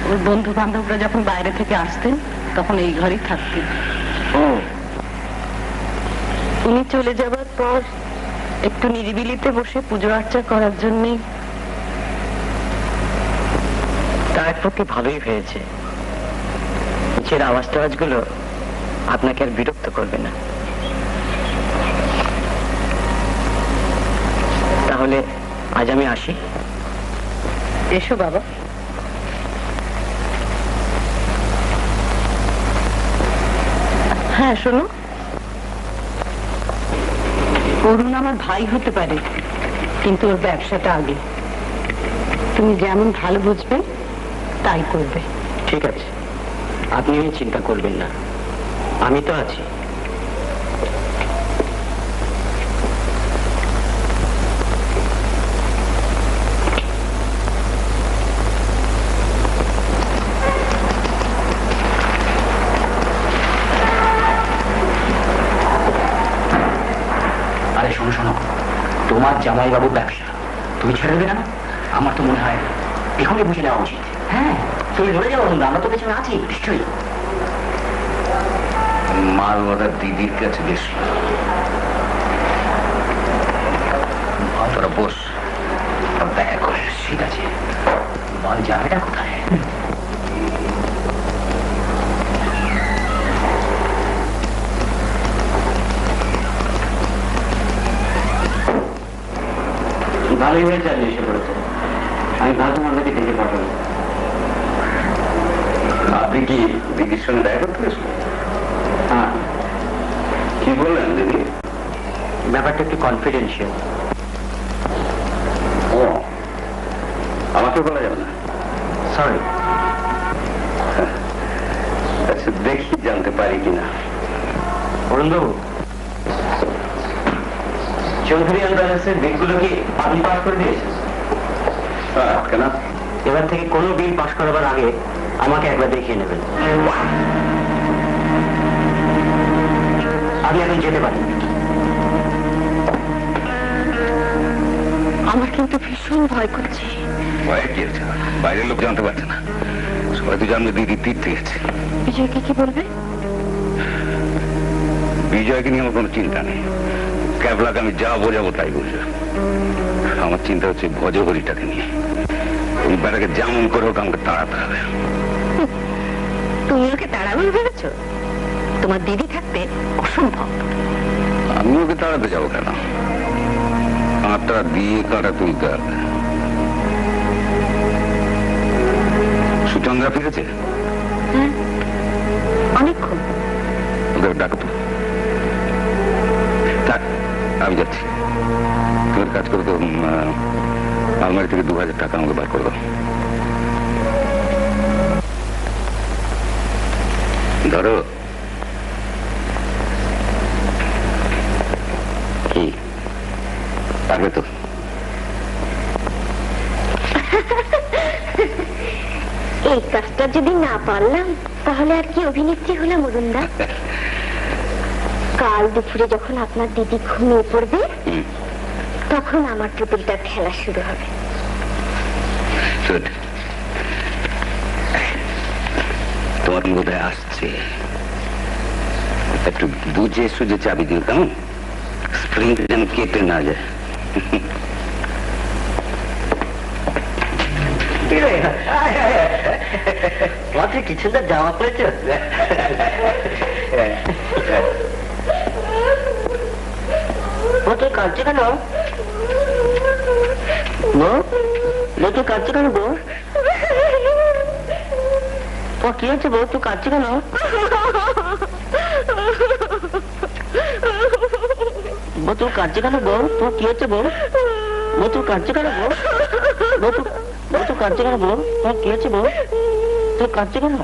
ওর বন্ধু বান্ধবরা যখন বাইরে থেকে আসতেন তখন এই ঘরেই থাকতেন। ও, উনি চলে যাবার পর একটু নিরিবিলিতে বসে পুজো আর্চা করার জন্যই। তা এক পক্ষে ভালোই হয়েছে। নিচের আওয়াজ টাওয়াজগুলো আপনাকে আর বিরক্ত করবে না। তাহলে আজ আমি আসি। এসো বাবা। হ্যাঁ শোনো, অরুণ আমার ভাই হতে পারে, কিন্তু ওর ব্যবসাটা আগে। তুমি যেমন ভালো বুঝবে তাই করবে। ঠিক আছে, আপনি চিন্তা করবেন না, আমি তো আছি। আরে শোনো শোনো, তোমার জামাইবাবুর ব্যবসা তুমি ছেড়ে দেবে কেন? আমার তো মনে হয় এখনই বুঝে নেওয়া উচিত। হ্যাঁ, তুমি ধরে যাবো, আমরা তো পেছনে আছি নিশ্চয়ই। মাল ওদের দিদির কাছে বেশ। তোরা বস, দেখা করে। ঠিক আছে, বল জামাইটা কোথায়? ভালোই হয়েছে আজ এসে পড়েছে। আমি ভাবলাম আপনাকে ডেকে পাঠাবো। আপনি কি দিদির সঙ্গে দেখা করতে গেছেন? হ্যাঁ, কি বললেন দিদি? ব্যাপারটা একটু কনফিডেন্সিয়াল। ও, আমাকে বলা যাবে না? সরি। আচ্ছা, দেখি জানতে পারি কিনা। অরুণবাবু, চৌধুরী অ্যান্ড ব্যালেন্সের বিলগুলো কি আপনি পাস করে দিয়েছেন? কেন? এবার থেকে কোনো বিল পাস করাবার আগে আমাকে একবার দেখিয়ে নেবেন। আপনি এখন যেতে পারেন। আমার কিন্তু ভীষণ ভয় করছে। ভয় কি আছে? বাইরের লোক জানতে পারছে না, সবাই তো জানবে দিদি তীর্থে গেছে। বিজয়কে কি বলবে? বিজয়কে নিয়ে আমার কোনো চিন্তা নেই, ক্যাবলাকে আমি যা বোঝাবো তাই বুঝবে। আমার চিন্তা হচ্ছে ভজহরিটাকে নিয়ে। ওই বেড়াকে যেমন করে হোক আমাকে তাড়াতে হবে। তুমি ওকে তাড়াবে ভেবেছ? তোমার দিদি থাকতে অসম্ভব। আমি ওকে তাড়াতে যাবো কেন? কাঁটা দিয়ে কাঁটা তুলতে হবে। সুচন্দ্রা ফিরেছে? হ্যাঁ, অনেকক্ষণ। ওকে ডাকো তো। থাক, আমি যাচ্ছি। তোমার কাজ করে তো আলমারি থেকে 2000 টাকা আমাকে বার করে দাও। ধরো। কি পারবে তো? এই কাজটা যদি না পারলাম তাহলে আর কি অভিনেত্রী হলাম অরুণদা? কাল দুপুরে যখন আপনার দিদি ঘুমিয়ে পড়বে তখন আমার পুতুলটার খেলা শুরু হবে। তোমার বোধহয় আসছে, একটু বুঝে সুঝে চাবি দিও কেমন? স্প্রিং যেন কেটে না যায়। মাত্র কি সুন্দর জামা পড়েছ। তুই কাঁদছে কেন বউ? তুই কাঁদছে কেন বউ? ও কি হচ্ছে বউ? তুই কাঁদছে কেন? বউ তুই কাঁদছে কেন বউ? তোর কি হচ্ছে বউ? বউ তুই কাঁদছে কেন বউ? বউ তুই কাঁদছে কেন বউ? তোর কি হচ্ছে বউ? তুই কাঁদছে কেন?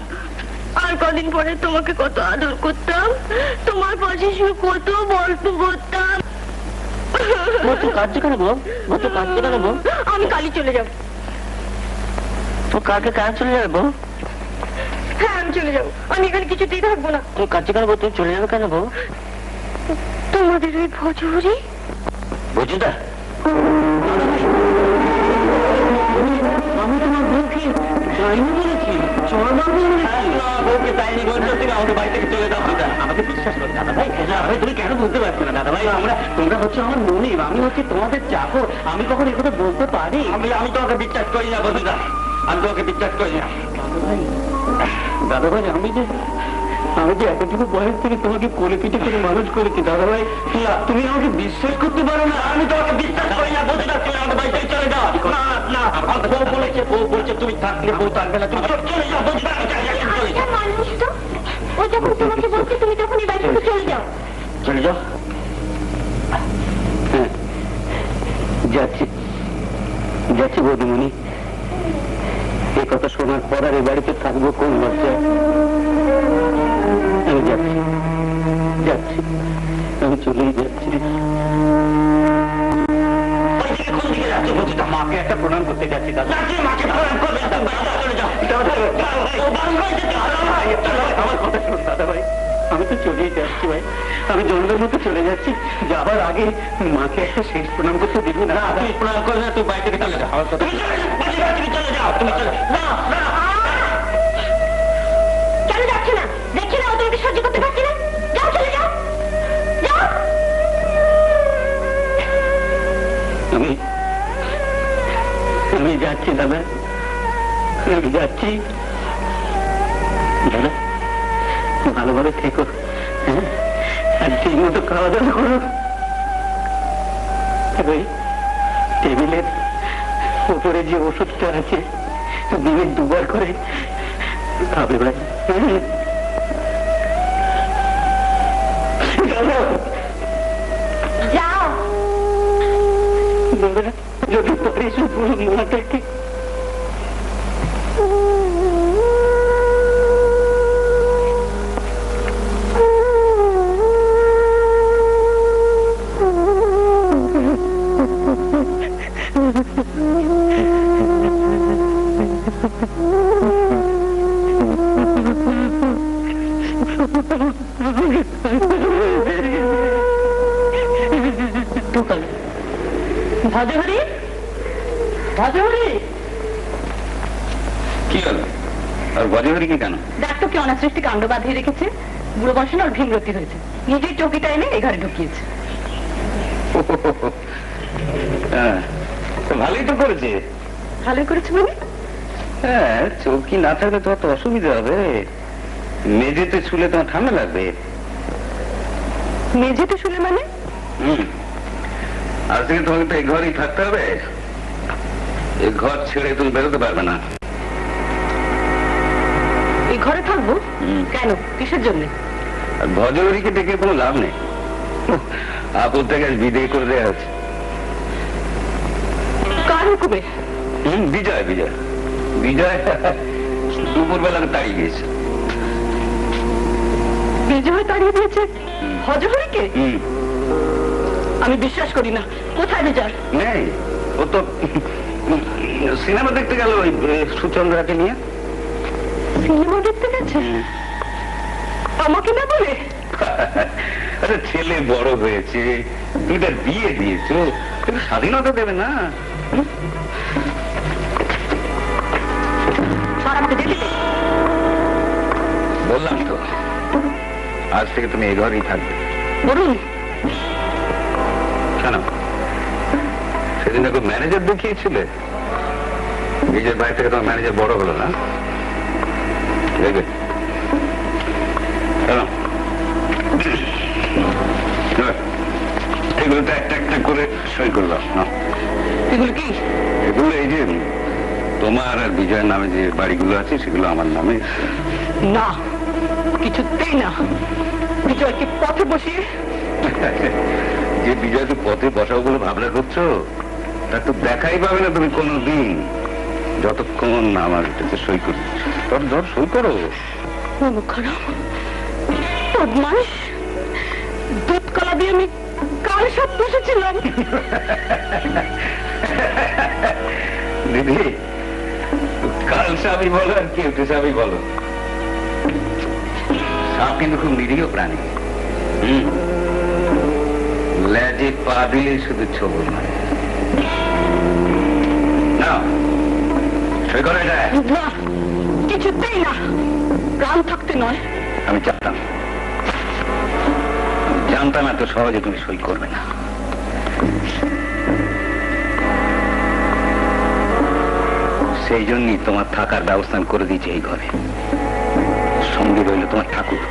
আর কদিন পরে তোমাকে কত আদর করতাম, তোমার পাশে শুয়ে কত গল্প করতাম। বউ তুই কাঁদছে কেন বউ? বউ তুই কাঁদছে কেন বউ? আমি কালই চলে যাব। তুই কালকে কাজ চলে যাবে বউ? হ্যাঁ, আমি চলে যাবো। আমি এখানে কিছুতেই থাকবো না। তুই কাঁদছে কেন বউ? তুই চলে যাবে কেন বউ? তোমাদের ওই ভজহরি বুঝি না আমি তোমার বউকে যাইনি বলেছি, বউকে যাইনি বলছো তুমি আমাদের বাড়ি থেকে চলে যাও। আমাকে বিশ্বাস করো দাদা ভাই। তুমি কেন বুঝতে পারছো না দাদা ভাই? তোমরা হচ্ছে আমার মনিব, আমি হচ্ছে তোমাদের চাকর। আমি কখন এ কথা বলতে পারি? আমি তোমাকে বিশ্বাস করি না বন্ধুদা, আমি তোমাকে বিশ্বাস করি না। দাদা ভাই, আমি যে এতটুকু বয়স থেকে তোমাকে কোলে পিঠে করে মানুষ করেছি দাদা ভাই, তুমি আমাকে বিশ্বাস করতে পারো না? আমি তোমাকে বিশ্বাস করি না বন্ধুদা, তুমি আমাদের বাড়ি থেকে চলে যাও। না, বউ বলছে তুমি থাকলে বউ থাকবে না, তুমি চলে যাও বন্ধুদা। মানুষ তো, ও যখন তোমাকে বলছে তুমি তখন এই বাড়ি থেকে চলে যাও। চলে যাও? হ্যাঁ, যাচ্ছি বৌদিমণি। এই কথা শোনার পর আর এই বাড়িতে থাকবো কোন লজ্জায়? আমি যাচ্ছি, আমি চলেই যাচ্ছি। মাকে একটা প্রণাম করতে যাচ্ছি দাদা। মাকে প্রণাম করবে? আমার কথা শুনুন দাদা ভাই, আমি তো চলেই যাচ্ছি ভাই, আমি জঙ্গলের মতো চলে যাচ্ছি। যাবার আগে মাকে একটা শেষ প্রণাম করতে দিবি না? তুই প্রণাম করবে না, তুই বাড়ি থেকে চলে যাও। তুমি চলে যাও, তুমি চলে যাও। কেন যাচ্ছে না? দেখছি না ও তোমাকে সহ্য করতে পারছি না। যাও, চলে যাও, যাও। আমি যাচ্ছি দাদা, আমি যাচ্ছি। দাদা ভালোভাবে থেকো, হ্যাঁ, আর ঠিক মতো খাওয়া দাওয়া করো। ওই টেবিলের উপরে যে ওষুধটা আছে দিনে 2 বার করে খাবে ভাই। যাও। দাদা যদি পারিস মাটাকে ঢোকালো। ভজহরি, ভজহরি, কি হলো? আর ভজহরিকে কেন? দেখ তো কি অনাসৃষ্টি কাণ্ড বাঁধিয়ে রেখেছে। বুড়ো বসে না, ওর ভীমরতি হয়েছে, নিজের চৌকিটা এনে এই ঘরে ঢুকিয়েছে। হ্যাঁ, তো ভালোই তো করেছে। ভালোই করেছে মানে? হ্যাঁ, চৌকি না থাকলে তোমার তো অসুবিধা হবে। মেঝেতে শুলে তোমার ঠান্ডা লাগবে। মেঝেতে শুলে মানে? আজ থেকে তোমাকে তো এই ঘরেই থাকতে হবে। এই ঘর ছেড়ে তুমি বেরোতে পারবে না। এই ঘরে থাকবো কেন? কিসের জন্য? আর ভজহরিকে ডেকে কোনো লাভ নেই। আপদ থেকে আজ বিদায় করে দেওয়া আছে। কার হুকুমে? বিজয় বিজয় বিজয় দুপুরবেলা তাড়িয়ে দিয়েছে। বিজয় তাড়িয়ে দিয়েছে ভজহরিকে? আমি বিশ্বাস করি না। কোথায় বিজয়? নেই, ও তো সিনেমা দেখতে গেল ওই সুচন্দ্রাকে নিয়ে। সিনেমা দেখতে গেছে? আমাকে না বলে? আরে ছেলে বড় হয়েছে, দুইটা বিয়ে দিয়েছো, কিন্তু স্বাধীনতা দেবে না। আমাকে যেতে দে। বললাম তো, আজ থেকে তুমি এই ঘরেই থাকবে। বলুন কেন? সেদিন একটু ম্যানেজার দেখিয়েছিলে, নিজের বাড়ি থেকে তোমার ম্যানেজার বড় হলো না? দেখবে কেন? এগুলো তো একটা একটা করে সই করলাম। এগুলো কি? এগুলো এই যে তোমার আর বিজয়ের নামে যে বাড়িগুলো আছে সেগুলো আমার নামে। না, কিছুতেই না। বিজয়কে পথে বসিয়ে? যে বিজয়কে পথে বসাও বলে ভাবনা করছো, তার তো দেখাই পাবে না তুমি কোনোদিন, যতক্ষণ আমার এটাতে সই করছো। তোর ধর সই করো। বদমাস, দুধ কলা দিয়ে আমি কাল সব বসেছিলাম। দিদি, কাল সাপই বলো আর কেউটে সাপই বলো, সাপ কিন্তু খুব নিরীহ প্রাণী। লেজে পা দিলে শুধু ছবল মারে। না, সই করে যায় না, কিছুতেই না। প্রাণ থাকতে নয়। আমি জানতাম এত সহজে তুমি সই করবে না। সেই জন্যই তোমার থাকার ব্যবস্থা করে দিয়েছে এই ঘরে। সঙ্গে রইল তোমার ঠাকুর।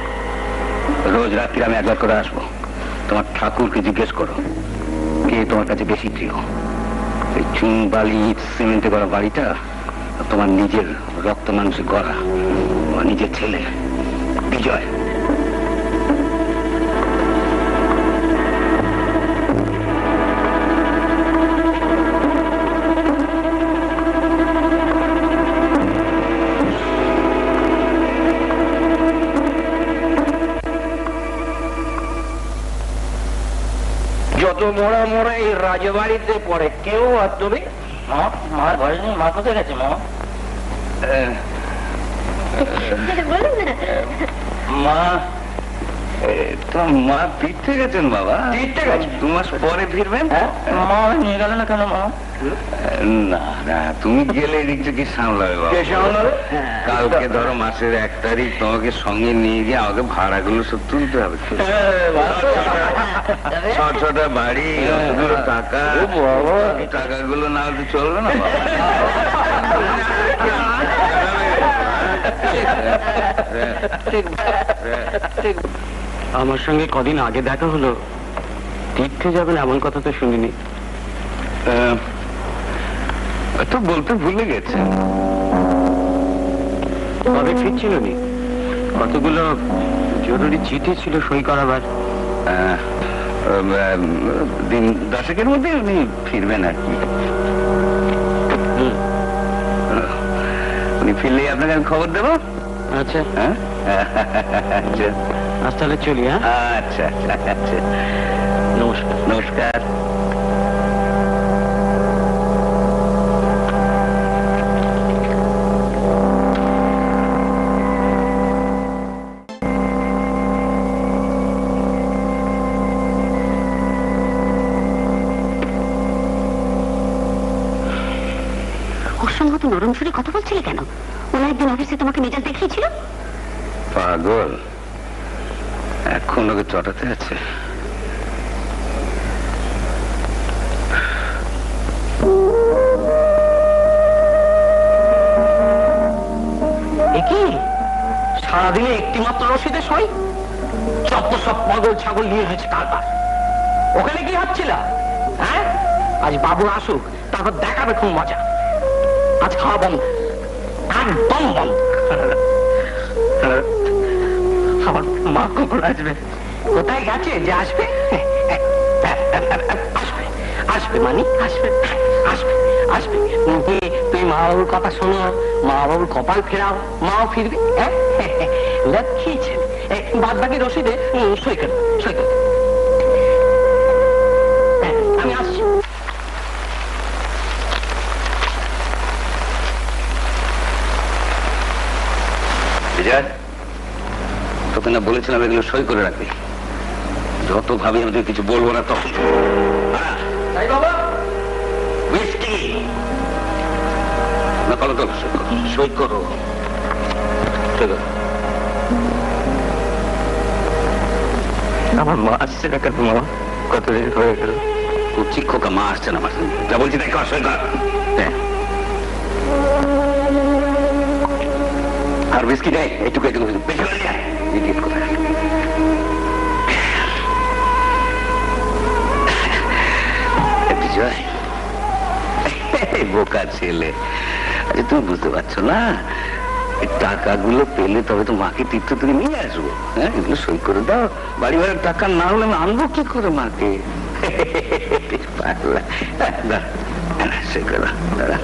রোজ রাত্রি আমি একবার করে আসবো। তোমার ঠাকুরকে জিজ্ঞেস করো কে তোমার কাছে বেশি প্রিয়, এই চুন বালি সিমেন্টে করা বাড়িটা, তোমার নিজের রক্ত মাংসে গড়া তোমার নিজের ছেলে বিজয়। যত মোড়া মোড়া এই রাজবাড়িতে পড়ে কেউ আর তুমি? মার ঘরে নেই। মা কোথায় গেছে? মা, তো মা ফিরতে গেছেন বাবা। ফিরতে গেছে? 2 মাস পরে ফিরবেন। মা নিয়ে গেল না কেন? মা না না, তুমি গেলে এদিকটা কি সামলাবে বাবা? কে সামলাবে? কালকে ধরো মাসের 1 তারিখ, তোমাকে সঙ্গে নিয়ে গিয়ে আমাকে ভাড়াগুলো সব তুলতে হবে। 6টা বাড়ি, অতগুলো টাকা, টাকাগুলো না হলে চলবে না বাবা। আমার সঙ্গে কদিন আগে দেখা হলো, তীর্থে যাবেন এমন কথা তো শুনিনি। তো বলতে ভুলে গেছে। কবে ফিরছিল নি? কতগুলো জরুরি চিঠি ছিল সই করাবার। দিন 10-এর মধ্যে উনি ফিরবেন আর কি। উনি ফিরলেই আপনাকে আমি খবর দেবো। আচ্ছা, হ্যাঁ, আচ্ছা, আজ তাহলে চলি। হ্যাঁ, আচ্ছা আচ্ছা আচ্ছা, নমস্কার। নমস্কার। সঙ্গে তো নরম সুরে কথা বলছিলে কেন? ওরা একদিন অফিসে তোমাকে মেজাজ দেখিয়েছিল। পাগল, এখন ওকে চটাতে আছে। কি সারাদিনে একটি মাত্র রসিদে সই? যত সব পাগল ছাগল নিয়ে হয়েছে কারবার। ওখানে কি হচ্ছিল? হ্যাঁ, আজ বাবু আসুক, তারপর দেখাবে খুব মজা। আজ খাওয়া বন্ধ, একদম বন্ধ। আমার মা কখন আসবে? কোথায় গেছে যে আসবে? আসবে আসবে মানে আসবে আসবে আসবে। তুই মা বাবুর কথা শোনো, মা বাবুর কপাল ফেরাও, মাও ফিরবে। লক্ষ্মী ছেলে। বাদ বাকি রসিদে সই করে সই করে। আমি আসছি। বিজয়, তোকে না বলেছিলাম এগুলো সই করে রাখবি? যত ভাবি আমি কিছু বলবো না তখন তাই বাবা মিষ্টি না করো তো সই করো। আমার মা আসছে না কেন? মা কতদিন হয়ে গেল? কুচি খোকা মা আসছে না। আমার যা বলছি তাই কর, সই কর। আর বিস্কি দেয় এইটুকু এইটুকু বেশি করে নিয়ে ইডিয়েট কোথায়। বিজয়, বোকা ছেলে, আরে তুমি বুঝতে পারছো না? টাকাগুলো পেলে তবে তো মাকে তীর্থ থেকে নিয়ে আসবো। হ্যাঁ, এগুলো সই করে দাও। বাড়ি ভাড়ার টাকা না হলে আমি আনবো কি করে মাকে? সই করে দাঁড়া।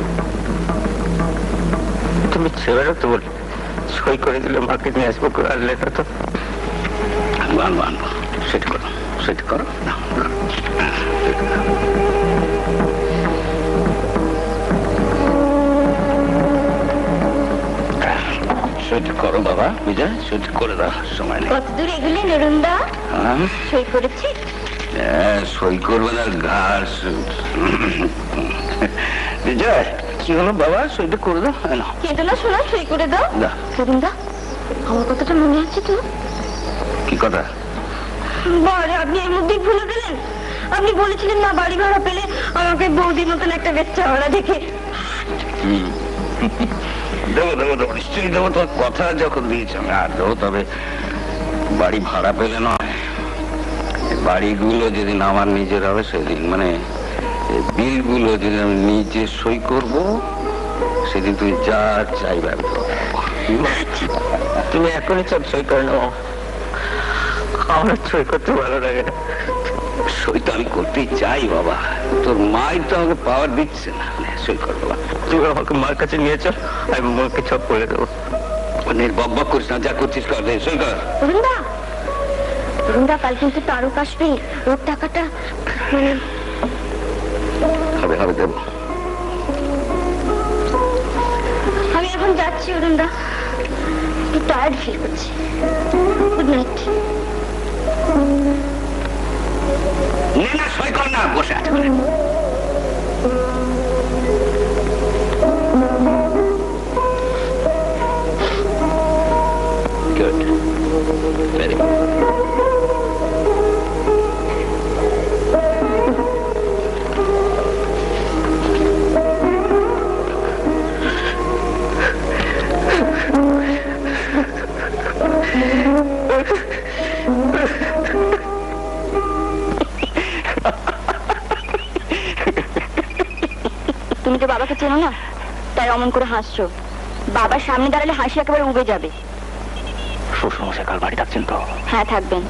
তুমি ছেলেরা তো বল সই করে দিলে মাকে নিয়ে আসবো, আর লেখা তো আনবো আনবো আনবো। সেটা করো, সেটা করো। সেটা করো বাবা। বিজয়, সেটা করে দাও, সময় নেই। কত দূর এগুলি নরুন্দা? সই করেছি। সই করবে না ঘাস। বিজয়, কি হলো বাবা? সইটা করে দাও। কেঁদো না শোনা, সই করে দাও। নরুন্দা, আমার কথাটা মনে আছে তো? কি কথা? বারে আপনি এই মুখ ভুলে গেলেন। আপনি বলেছিলেন না বাড়ি ভাড়া পেলে আমাকে বৌদির মতন একটা বেচ্চা ভাড়া দেখে। দেবো দেবো দেবো, নিশ্চয়ই দেবো। তোমার কথা যখন দিয়েছি আমি আর দেবো। তবে বাড়ি ভাড়া পেলে নয়, বাড়িগুলো যেদিন আমার নিজের হবে সেদিন, মানে বিলগুলো যেদিন আমি নিজে সই করব সেদিন তুই যা চাইবে আমি তুমি এখনই সব সই করে নাও। আমার সই করতে ভালো লাগে না। সই তো আমি করতেই চাই বাবা, তোর মাই তো আমাকে পাওয়ার দিচ্ছে না। সই কর বাবা। তুমি আমাকে মার কাছে নিয়ে চল, আমি মাকে সব বলে দেবো। বক বক করিস না, যা করছিস কর। সই কর। বৃন্দা, কাল কিন্তু তারক আসবে। ওর টাকাটা মানে হবে হবে, দেবো। আমি এখন যাচ্ছি বৃন্দা, একটু টায়ার্ড ফিল করছি। Good night. না সই কর না, বসে আছে। Good. Very good. তুমি তো বাবাকে চেনো না, তাই অমন করে হাসছো। বাবার সামনে দাঁড়ালে হাসি একেবারে উবে যাবে। শ্বশুরমশাই কাল বাড়ি থাকছেন তো? হ্যাঁ, থাকবেন।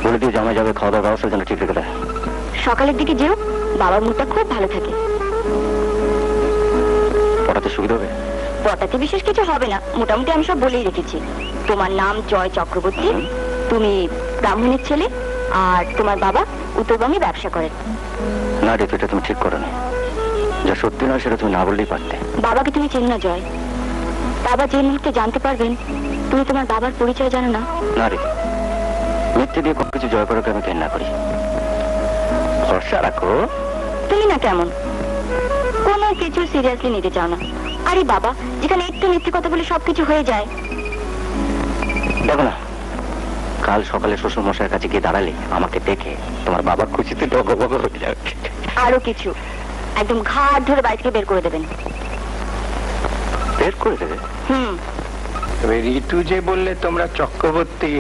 বলে দিয়ে জামাই যাবে, খাওয়া দাওয়া ব্যবস্থার জন্য ঠিক রেখে দেয়। সকালের দিকে যেও, বাবার মুখটা খুব ভালো থাকে। পড়াতে সুবিধা হবে? পটাতে বিশেষ কিছু হবে না, মোটামুটি আমি সব বলেই রেখেছি। তোমার নাম জয় চক্রবর্তী, তুমি ব্রাহ্মণের ছেলে, আর তোমার বাবা উত্তরবঙ্গে ব্যবসা করেন। না রে, এটা তুমি ঠিক করো না। যা সত্যি নয় সেটা তুমি না বললেই পারতে। বাবাকে তুমি চেনো না জয়। বাবা যে মুহূর্তে জানতে পারবেন তুমি তোমার বাবার পরিচয় জানো না। না রে, মিথ্যে দিয়ে কোনো কিছু জয় করাকে আমি ঘেন্না করি। ভরসা রাখো। তুমি না কেমন কোনো কিছু সিরিয়াসলি নিতে চাও না। আরে বাবা, যেখানে একটু মিথ্যে কথা বলে সবকিছু হয়ে যায়। দেখো না, কাল সকালে শ্বশুর মশাইয়ের কাছে গিয়ে দাঁড়ালে আমাকে দেখে তোমার বাবা খুশিতে ডগবগ হয়ে যাবে। আরো কিছু, একদম ঘাট ধরে বাড়ি থেকে বের করে দেবেন। বের করে দেবে? তবে ঋতু যে বললে তোমরা চক্রবর্তী,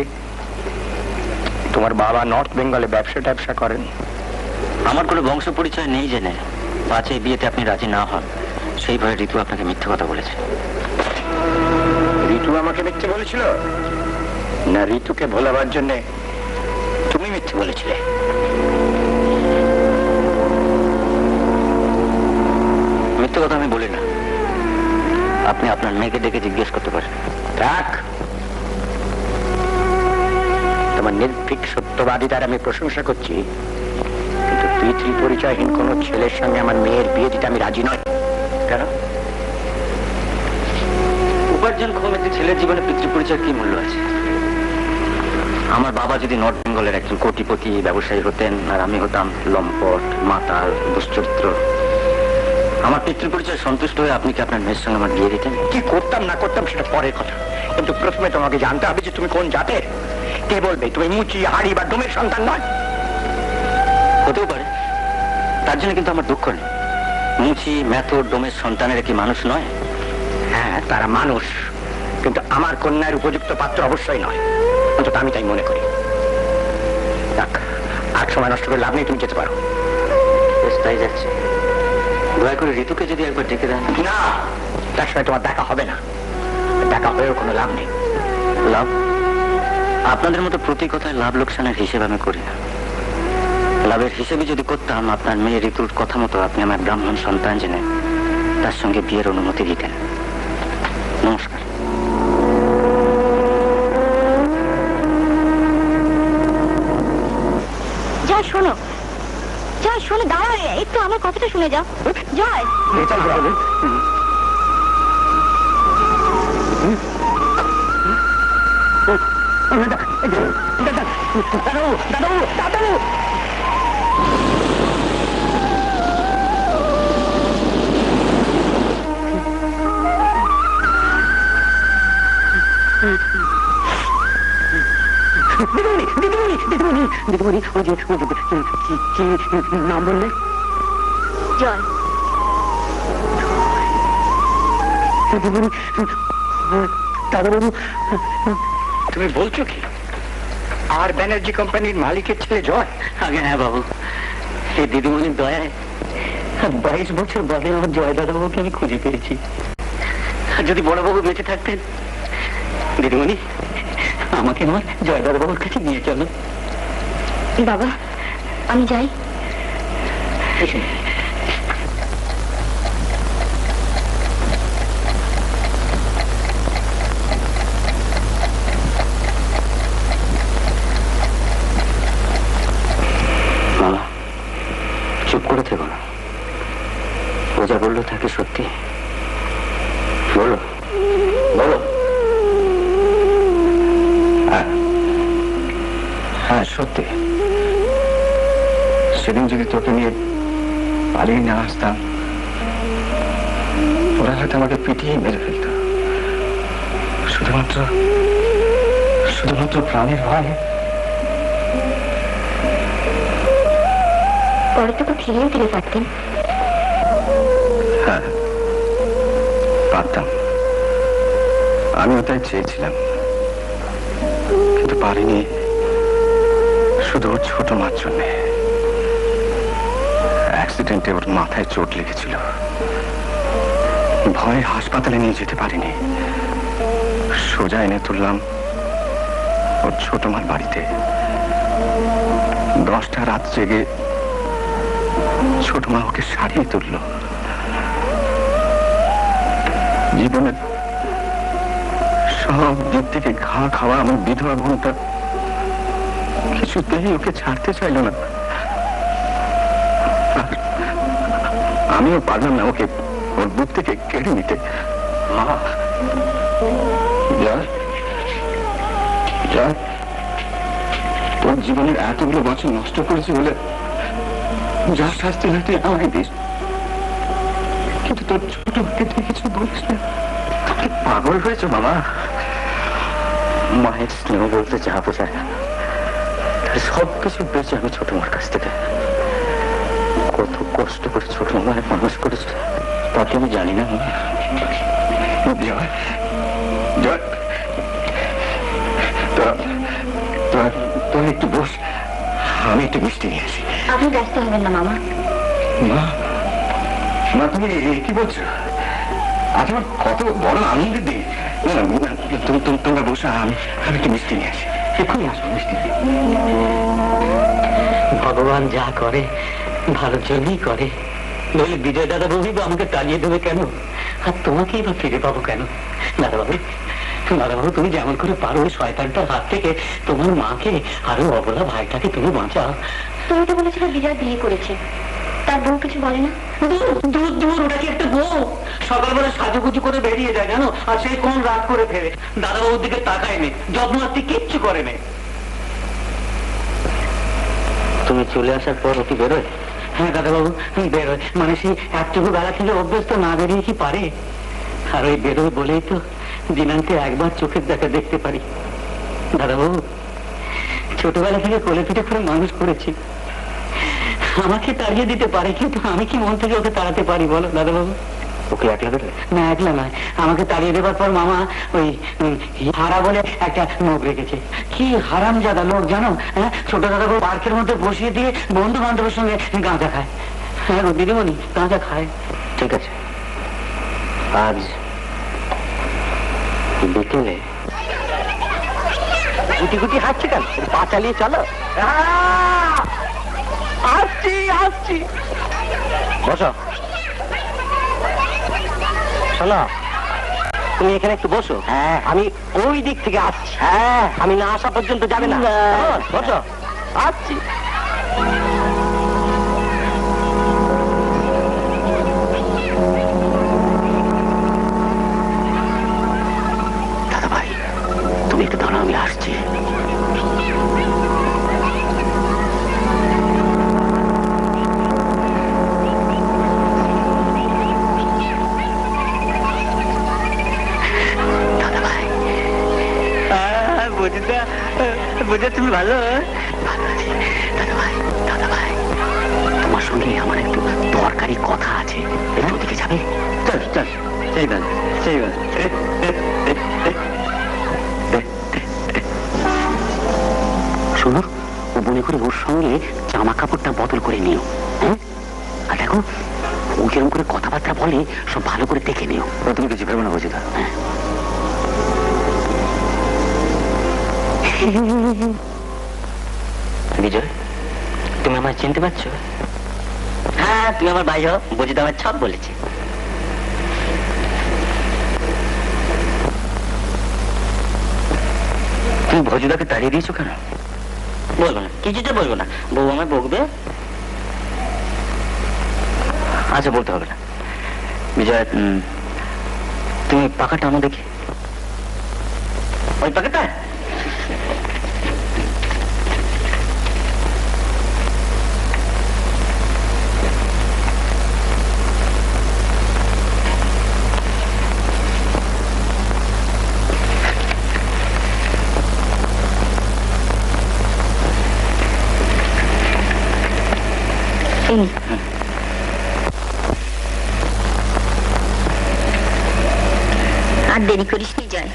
তোমার বাবা নর্থ বেঙ্গলে ব্যবসা করেন? আমার কোনো বংশ পরিচয় নেই জেনে পাছে বিয়েতে আপনি রাজি না হন সেই ভয়ে ঋতু আপনাকে মিথ্যে কথা বলেছে। ঋতু আমাকে মিথ্যে বলেছিল না ঋতুকে ভোলাবার জন্য তুমি মিথ্যে বলেছিলে? মিথ্যে কথা আমি বলি না, আপনি আপনার মেয়েকে ডেকে জিজ্ঞেস করতে পারেন। থাক, তোমার নির্ভীক সত্যবাদিতার আমি প্রশংসা করছি, কিন্তু পিতৃ পরিচয়হীন কোন ছেলের সঙ্গে আমার মেয়ের বিয়ে দিতে আমি রাজি নই। কেন? উপার্জন কমেছে ছেলের জীবনে পিতৃ পরিচয় কি মূল্য আছে? আমার বাবা যদি নর্থ বেঙ্গলের একজন কোটিপতি ব্যবসায়ী হতেন আর আমি হতাম লম্পট, মাতাল, দুশ্চরিত্র, আমার পিতৃ পরিচয় সন্তুষ্ট হয়ে আপনি কি আপনার মেয়ের সঙ্গে আমার বিয়ে দিতেন? কি করতাম না করতাম সেটা পরের কথা, কিন্তু প্রথমে তোমাকে জানতে হবে যে তুমি কোন জাতের। কে বলবে তুমি মুচি, হাড়ি বা ডোমের সন্তান নয়? হতেও পারে, তার জন্য কিন্তু আমার দুঃখ নেই। মুচি, মেথর, ডোমের সন্তানেরা কি মানুষ নয়? হ্যাঁ, তারা মানুষ, কিন্তু আমার কন্যার উপযুক্ত পাত্র অবশ্যই নয়, অন্তত আমি তাই মনে করি। দেখ, আর সময় নষ্ট করে লাভ নেই, তুমি যেতে পারো। বেশ, তাই যাচ্ছে। দয়া করে ঋতুকে যদি একবার ডেকে দেন। না, তার সঙ্গে তোমার দেখা হবে না, দেখা হয়েও কোনো লাভ নেই। লাভ? আপনাদের মতো প্রতি কথায় লাভ লোকসানের হিসেব আমি করি না। লাভের হিসেবে যদি করতাম, আপনার মেয়ে ঋতুর কথা মতো আপনি আমার ব্রাহ্মণ সন্তান জেনে তার সঙ্গে বিয়ের অনুমতি দিতেন। নমস্কার। জয় শোনো, জয় শোনো, দাঁড়াও একটু, আমার কথাটা শুনে যাও। জয়, নাম বললে? জয়। তুমি বলছো কি? আর ব্যানার্জি কোম্পানির মালিকের ছেলে জয়? আগে হ্যাঁ বাবু, এই দিদিমণির দয়ায় 22 বছর বাদে আমার জয় দাদাবাবুকে আমি খুঁজে পেয়েছি। আর যদি বড়বাবু বেঁচে থাকতেন, দিদিমণি আমাকে আমার জয় দাদাবাবুর কাছে নিয়ে চলো। বাবা, আমি যাই। মামা, চুপ করে থেকো না। ও যা বললো থাকে সত্যি? বলো বলো। হ্যাঁ, সত্যি। সেদিন যদি তোকে নিয়ে পালিয়ে না আসতাম, ওরা হয়তো আমাকে পিটিয়ে মেরে ফেলত। শুধুমাত্র প্রাণের ভয়। পরে তোকে ফিরিয়ে দিতে পারতেন। হ্যাঁ, পারতাম। আমিও তাই চেয়েছিলাম, কিন্তু পারিনি। শুধু ওর ছোট মার জন্য। অ্যাক্সিডেন্টে ওর মাথায় চোট লেগেছিল, ভয়ে হাসপাতালে নিয়ে যেতে পারিনি। সোজা এনে তুললাম ওর ছোট মার বাড়িতে। 10টা রাত জেগে ছোট মা ওকে সারিয়ে তুলল। জীবনের সব দিক থেকে ঘা খাওয়া আমার বিধবা বোনটা কিছুতেই ওকে ছাড়তে চাইল না। আমিও পারলাম না ওকে ওর বুক থেকে কেড়ে নিতে। মা, তোর জীবনের এতগুলো বছর নষ্ট করেছি বলে যা শাস্তি হয় তুই আমাকে দিস। কিন্তু তোর ছোট ভাইকে তুই কিছু বলিস না। পাগল হয়েছো মামা? মায়ের স্নেহ বলতে যা বোঝায় না, সব কিছু পেয়েছি আমি ছোট মার কাছ থেকে। কত কষ্ট করে ছোট মামায় মানুষ করেছে তাকে আমি জানি না। তুমি একটু বস, আমি একটু মিষ্টি নিয়ে আসি। আপনি ব্যস্ত হবেন না মামা। মা তুমি কি বলছো? আজ আমার কত বড় আনন্দের দিন। তোমরা বসো, আমি একটু মিষ্টি নিয়ে আসি। এক্ষুনি আসবো মিষ্টি। ভগবান যা করে ভালোর জন্যই করে। নইলে বিজয় দাদা বাবু আমাকে তাড়িয়ে দেবে কেন? আর তোমাকেই বা ফিরে পাবো কেন? দাদাবাবু, দাদাবাবু, তুমি যেমন করে পারো ওই শয়তানটার হাত থেকে তোমার মাকে আর ওই অবলা ভাইটাকে তুমি বাঁচাও। তুমি তো বলেছিলে বিজয় বিয়ে করেছে, তার বউ কিছু বলে না? দূর দূর, ওটা কি একটা বউ? সকালবেলা সাজুগুজু করে বেরিয়ে যায় জানো, আর সেই কোন রাত করে ফেরে। দাদাবাবুর দিকে তাকায় নেই, যত্ন আত্মি কিচ্ছু করে নেই। তুমি চলে আসার পর অতি বেরোয়? হ্যাঁ দাদাবাবু, বেরোয়। মানে সেই একটুকু বেলা থেকে অভ্যস্ত না বেরিয়ে কি পারে? আর ওই বেরোয় বলেই তো দিনান্তে একবার চোখের দেখা দেখতে পারি। দাদাবাবু, ছোটবেলা থেকে কোলে পিঠে করে মানুষ করেছি। আমাকে তাড়িয়ে দিতে পারে, কিন্তু আমি কি মন থেকে ওকে তাড়াতে পারি বলো দাদাবাবু? ওকে একলা বেরোয় না, একলা নয়। আমাকে তাড়িয়ে দেবার পর মামা ওই হারা বলে একটা লোক রেখেছে। কি হারামজাদা লোক জানো? হ্যাঁ, ছোট দাদাকে পার্কের মধ্যে বসিয়ে দিয়ে বন্ধু বান্ধবের সঙ্গে গাঁজা খায়। হ্যাঁ গো দিদিমণি, গাঁজা খায়। ঠিক আছে, আজ বিকেলে গুটি গুটি হাঁটছি কেন? পা চালিয়ে চলো। আসছি আসছি, বসো। শোনো, তুমি এখানে একটু বসো। হ্যাঁ, আমি ওই দিক থেকে আসছি। হ্যাঁ, আমি না আসা পর্যন্ত যাবে না। বসো, আসছি। দাদা ভাই, তুমি একটু দাঁড়াও, আমি আসছি। বুঝে তুমি ভালো? ভালো আছি দাদা ভাই। দাদা ভাই, তোমার সঙ্গে আমার একটু দরকারি কথা আছে, একটু ওদিকে যাবে? চল চল, সেই গেল সেই গেল। শোনো, ও মনে করে ওর সঙ্গে জামা কাপড়টা বদল করে নিও। হ্যাঁ, আর দেখো ও যেরকম করে কথাবার্তা বলে সব ভালো করে দেখে নিও। তুমি কিছু ভেবো না, বুঝি না? হ্যাঁ। বিজয়, তুমি আমার চিনতে পারছো? হ্যাঁ, তুমি আমার ভাই হও, বুঝি তো আমার সব বলেছি। তুমি ভজুদাকে তাড়িয়ে দিয়েছো কেন? বলবো না, কিছুতে বলবো না। বউ আমায় বকবে। আচ্ছা, বলতে হবে না। বিজয়, তুমি পাখাটা আমার দেখি। ওই পাখাটা? আর দেরি করিস নি জয়,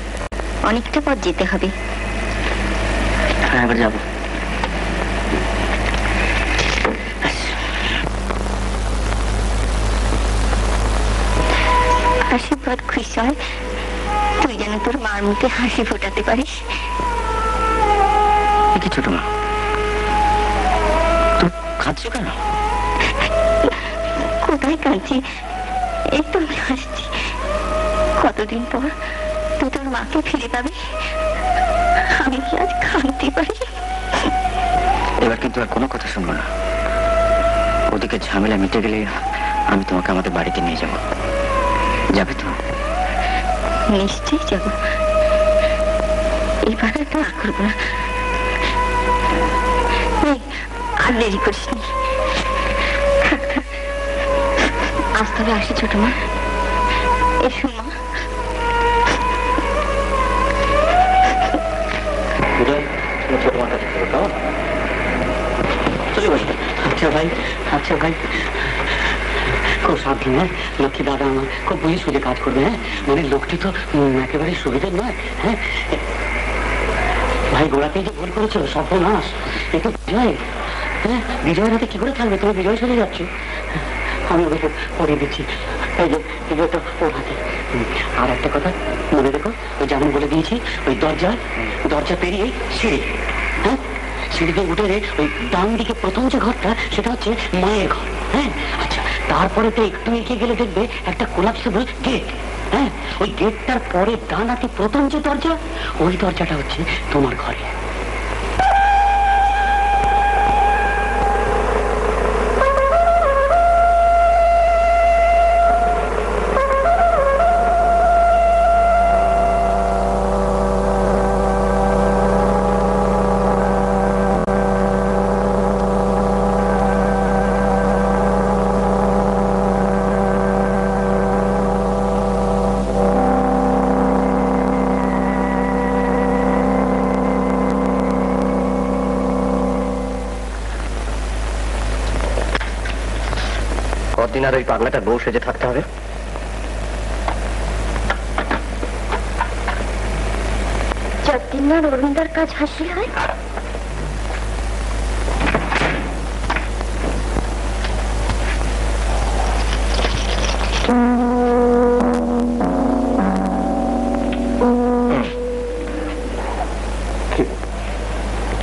অনেকটা পথ যেতে হবে। হ্যাঁ, এবার যাবো। আশীর্বাদ খুশি হয়, তুই যেন তোর মার মুখে হাসি ফোটাতে পারিস। কি ছোট মা, তুমি খাচ্ছ কেন? কোথায় কাঁদছি, এই তো আমি হাসছি। কতদিন পর তুই তোর মাকে ফিরে পাবি, আমি কি আজ কাঁদতে পারি? এবার কিন্তু আর কোনো কথা শুনবো না। ওদিকে ঝামেলা মিটে গেলে আমি তোমাকে আমাদের বাড়িতে নিয়ে যাব। যাবে তো? নিশ্চয়ই যাব, এবার তো আর করবো না। আর দেরি করিস নি, আজ তবে আসি ছোট মা। এসো মা। ছোট মাটা কেমন? চলে বসে। আচ্ছা ভাই, আচ্ছা ভাই, খুব সাবধান, হ্যাঁ? লক্ষ্মী দাদা আমার খুব বুঝে সুঝে কাজ করবে, হ্যাঁ? মানে লোকটি তো একেবারে সুবিধের নয়, হ্যাঁ? ভাই গোড়াতেই যে ভুল করেছিল, সর্বনাশ। এ তো বিজয়, হ্যাঁ? বিজয়ের হাতে কি করে থাকবে? তুমি বিজয় চলে যাচ্ছ। আমি ওকে পড়িয়ে দিচ্ছি। এই যে বিজয়টা ওর হাতে। আর একটা কথা মনে রেখো, ওই যেমন বলে দিয়েছি, ওই দরজা পেরিয়ে সিঁড়ি, হ্যাঁ? সিঁড়ি দিয়ে উঠে ওই ডান দিকে প্রথম যে ঘরটা, সেটা হচ্ছে মায়ের ঘর, হ্যাঁ? আচ্ছা, তারপরে তো একটু এগিয়ে গেলে দেখবে একটা কোলাপসেবল গেট, হ্যাঁ? ওই গেটটার পরে ডান হাতে প্রথম যে দরজা, ওই দরজাটা হচ্ছে তোমার ঘরে। কতদিন আর ওই পাগলাটার বউ সেজে থাকতে হবে? যতদিন না অরুণদার কাজ হাসিল হয়।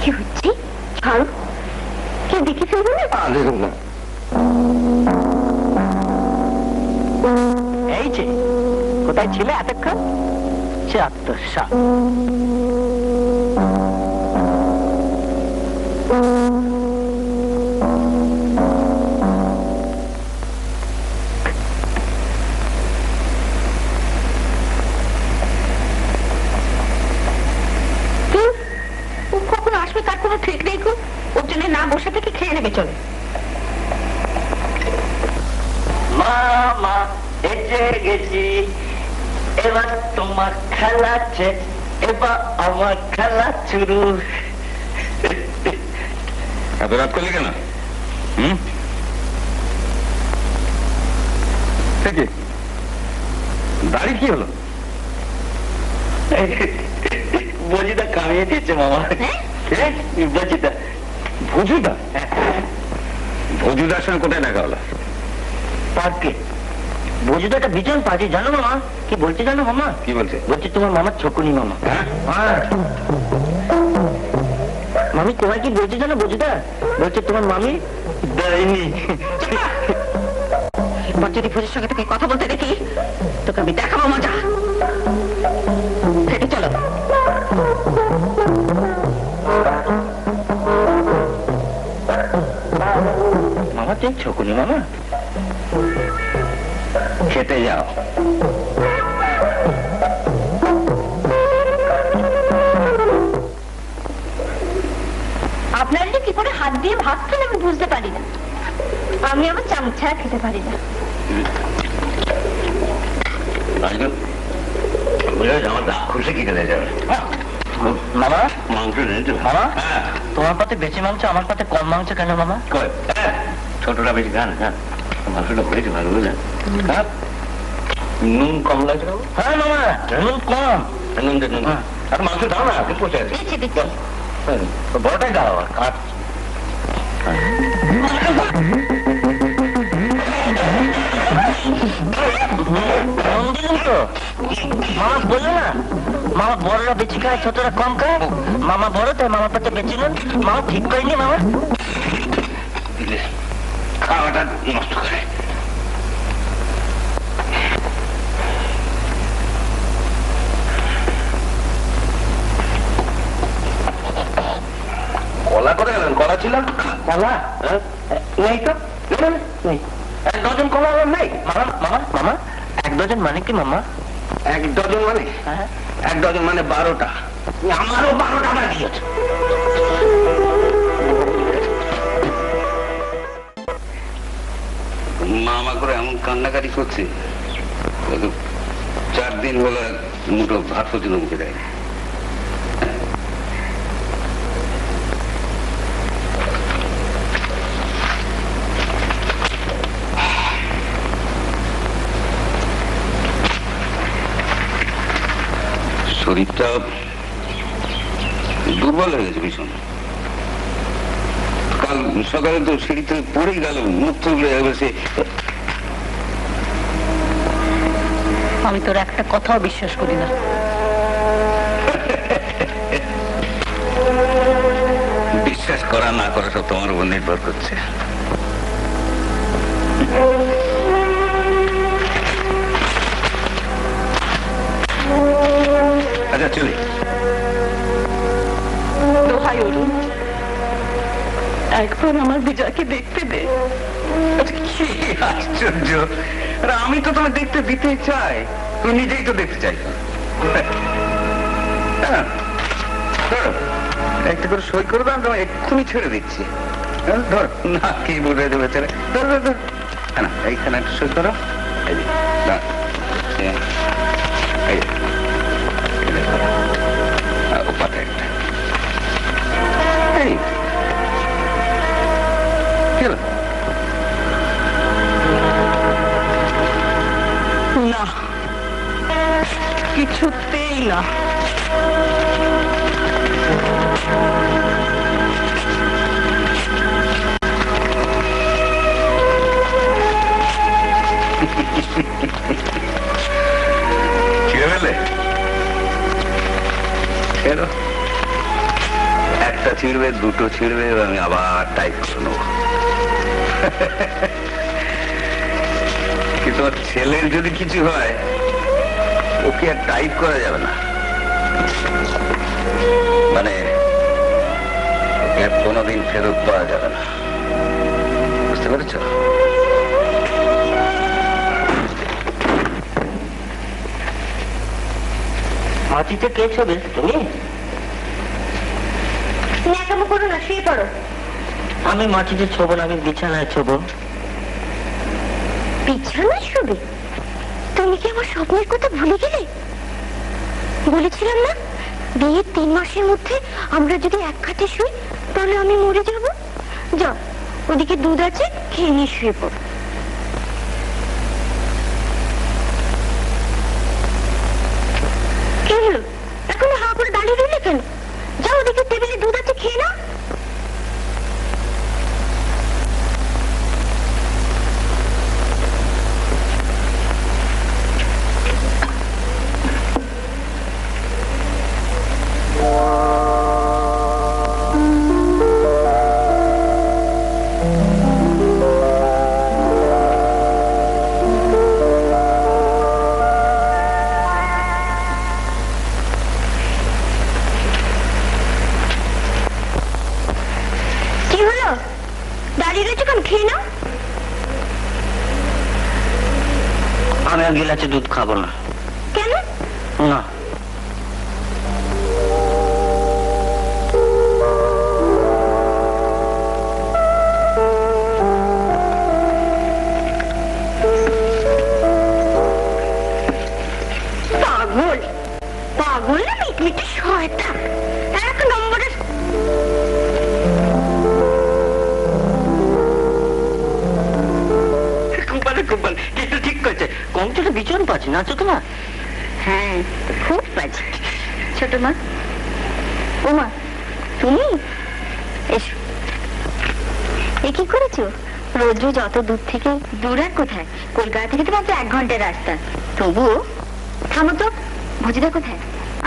কি হচ্ছে? ছাড়ো, কেউ দেখে ফেলবো না। এই যে কোথায় ছিলে এতক্ষণ? চাত্তর কখন আসবে তার কোনো ঠিক নেই গো। ওর জন্য না বসে থেকে খেয়ে নেবে চলে। মামা এসে গেছি, এবার তোমার খেলা শেষ, এবার আমার খেলা শুরু। এত রাত করলে কেন? দাড়ি কি হলো? বজিদা কামিয়ে দিয়েছে মামা। বজিদা? ভজুদা? ভজুদার সঙ্গে কোথায় দেখা হলো? পার্কে। বজিদা একটা বিজন পার্টি, জানো মামা? কি বলছে জানো মামা? কি বলছে? বলছে তোমার মামার ছকুনি মামা। মামি তোমার কি বলছে জানো বজিদা? বলছে তোমার মামি দেয়নি। এবার যদি ফুলের সঙ্গে তোকে কথা বলতে দেখি, তোকে আমি দেখাবো মজা। হেঁটে চলো। মামা তুই ছকুনি মামা? খেতে যাও। আপনারা যে কি করে হাত দিয়ে ভাত খান আমি বুঝতে পারি না। আমি আমার চামচ ছাড়া খেতে পারি না। আমার দাঁত খুশি কি খেলে যাবে? মামা মাংস নেই তো? মামা তোমার পাতে বেশি মাংস, আমার পাতে কম মাংস কেন মামা? ছোটটা বেশি খান, হ্যাঁ মাংসটা বেশি ভালো বুঝলেন? নুন কম লাগছে? হ্যাঁ মামা নুন কম। নুন দেখুন, আর মাংস দাও না, আপনি পচে আছে। দিচ্ছি দিচ্ছি। বড়টাই দাও আর কাঠ। নুন দিলেন তো? মামা বললো না মামা বড়রা বেশি খায়, ছোটরা কম খায়। মামা বড় তাই মামা পাতে বেশি নুন। মামা ঠিক করেনি মামা? খাওয়াটা নষ্ট করে। কলা করে গেলেন? কলা ছিল? কলা নেই তো, নেই। 1 ডজন কলা আমার নেই মামা। মামা মামা 1 ডজন মানে কি মামা? 1 ডজন মানে? 1 ডজন মানে 12টা। আমারও 12 টাকা দিয়েছে। মা আমা করে এমন কান্নাকাটি করছে, 4 দিন হলো মুঠো ভাত পর্যন্ত মুখে দেয়। শরীরটা দুর্বল হয়ে গেছে ভীষণ। কাল সকালে তো সিঁড়িতে পড়ে গেল, মুখ তুলে বসে। আমি তোর একটা কথাও বিশ্বাস করি না। বিশ্বাস করা না করা সব তোমার উপর নির্ভর করছে। আচ্ছা চলি। দোহাই অরুণ, একবার আমার বিজয়কে দেখতে দে। কি আশ্চর্য! আমি তো তোমার দেখতে দিতে চাই, তুমি নিজেই তো দেখতে চাই। একটা করে সই করে দাও, তোমার এক্ষুনি ছেড়ে দিচ্ছি। ধর না, কি বলে দেবে ছেড়ে। ধর ধর ধর, না এইখানে একটা সই করো। এই যে না, এই ওপাতে একটা। এই কি হলো? না, কিছুতেই না। ছিঁড়ে ফেলে একটা ছিঁড়বে, দুটো ছিঁড়বে, আমি আবার টাইপ করে নেবো। কিন্তু ছেলের যদি কিছু হয়, ওকে আর টাইপ করা যাবে না, মানে ওকে আর কোনোদিন ফেরত পাওয়া যাবে না, বুঝতে পেরেছ? মাটিতে কে ছবে? তুমি? ন্যাকামো করো না, শুয়ে পড়ো। আমি মাটিতে ছোবো না, আমি বিছানায় ছোবো। বিছানায় শুবে? তুমি কি আমার স্বপ্নের কথা ভুলে গেলে? বলেছিলাম না, বিয়ের 3 মাসের মধ্যে আমরা যদি এক খাটে শুই তাহলে আমি মরে যাব। যাও, ওদিকে দুধ আছে, খেয়ে নিয়ে শুয়ে পড়ো। কি হলো, এখন হা করে দাঁড়িয়ে রইলে কেন? যাও, ওদিকে টেবিলে দুধ আছে, খেয়ে নাও। আমি আর গিলাসে দুধ খাবো না। কেন? না, পাগল পাগল না মিটমিটে শয়তান, এক নম্বরের। কিন্তু ঠিক করেছে, কমটা ভীষণ পাচ্ছি না চোখ না। হ্যাঁ, খুব বাজে। ছোট মা, ও মা, তুমি এসো। এ কি করেছো? রোজ রোজ অত দূর থেকে? দূর আর কোথায়, কলকাতা থেকে তো মাত্র 1 ঘন্টার রাস্তা। তবুও থামো তো। ভুজিদা কোথায়?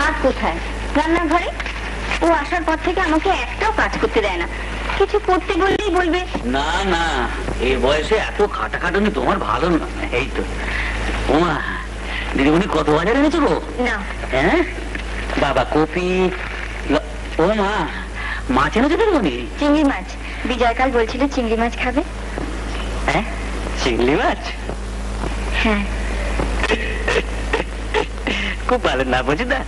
আর কোথায়? রান্নাঘরে। ও আসার পর থেকে আমাকে একটাও কাজ করতে দেয় না, কিছু করতে বললেই বলবে না না, এই বয়সে এত খাটাখাটুনি তোমার ভালো না। এই তো ওমা, দিদিমণি কত বাজার এনেছো গো? না। হ্যাঁ বাবা, কপি। ও মা, মাছ এনেছো দিদিমণি? চিংড়ি মাছ। বিজয় কাল বলছিল চিংড়ি মাছ খাবে। হ্যাঁ, চিংড়ি মাছ? হ্যাঁ। খুব ভালো না বুঝি না।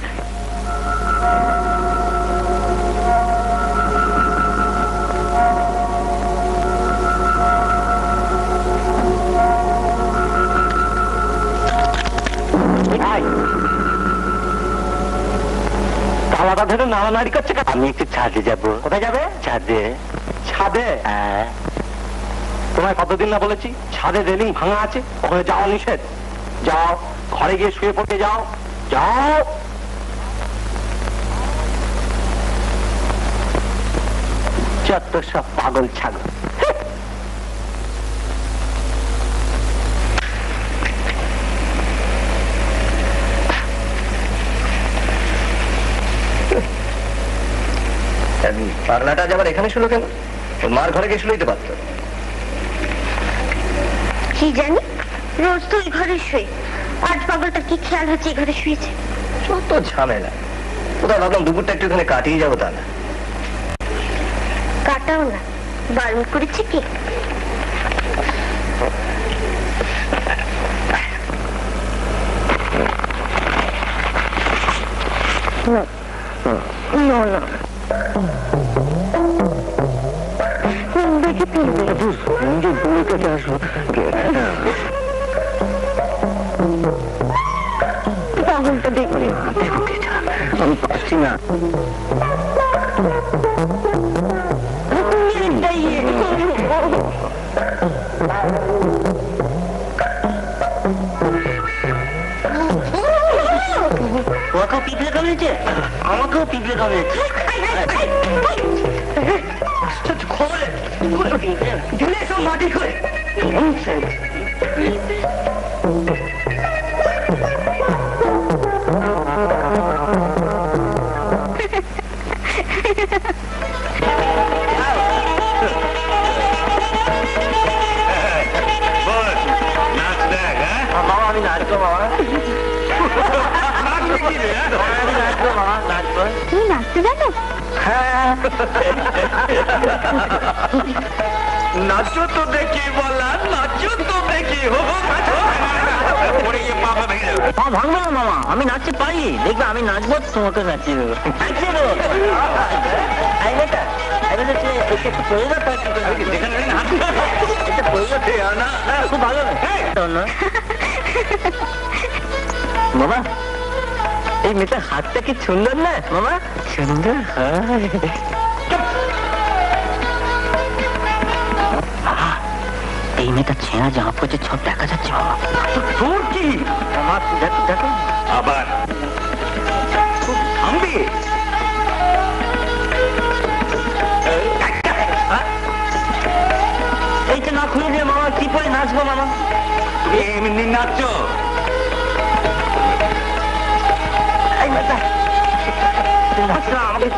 ধরে নাড়ানাড়ি করছে? আমি একটু ছাদে যাব। কোথায় যাবে? ছাদে। ছাদে? হ্যাঁ। তোমায় কতদিন না বলেছি ছাদে রেলিং ভাঙা আছে, ওখানে যাওয়া নিষেধ। যাও, ঘরে গিয়ে শুয়ে পড়তে যাও। যাও। যত সব পাগল ছাগল। পাগলাটা আবার এখানে শুলো কেন? ওর মার ঘরে গিয়ে শুলোই তো পারত। কি জানি, রোজ তো ওই ঘরে শুয়ে, আজ পাগলটা কি খেয়াল হচ্ছে এই ঘরে শুয়েছে। কত ঝামেলা। কোথাও ভাবলাম দুপুরটা একটু এখানে কাটিয়ে যাবো, তা না। কাটাও না, বারণ করেছে কি? দেখে ফেলবে। আসো। পাগলটা দেখবে। আমি পারছি না। ওকেও পিঁপড়ে কামড়েছে, আমাকেও পিঁপড়ে কামড়েছে। মাটি করে বাবা, আমি নাচবো বাবা। তুমি নাচতে জানো? নাচো তো দেখি বলা, নাচো তো দেখি। ভাঙবো না মামা, আমি নাচতে পারি। দেখবে আমি নাচবো, তোমাকে নাচিয়ে দেবো। খুব ভালো মামা। এই মেয়েটার হাতটা কি সুন্দর না মামা? সুন্দর। এই মেয়েটা ছেঁড়া জামা পড়ছে, সব দেখা যাচ্ছে বাবা। তোর কি আমার? দেখো দেখো আবার থামবি? এইটা না খুলে দিয়ে মামা কি পরে নাচবো মামা? এমনি নাচো। এই মেয়েটা আমাকে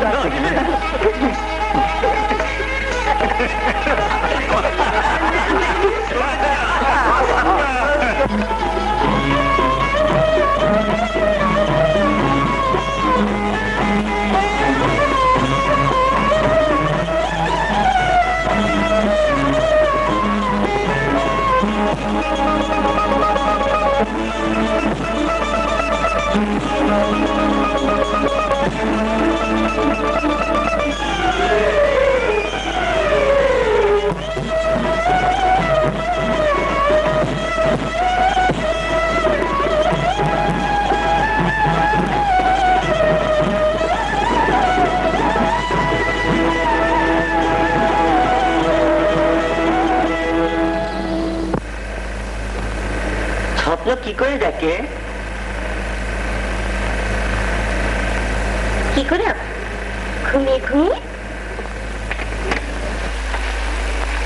স্বপ্ন কি করে দেখে? কি করে? ঘুমিয়ে ঘুমিয়ে।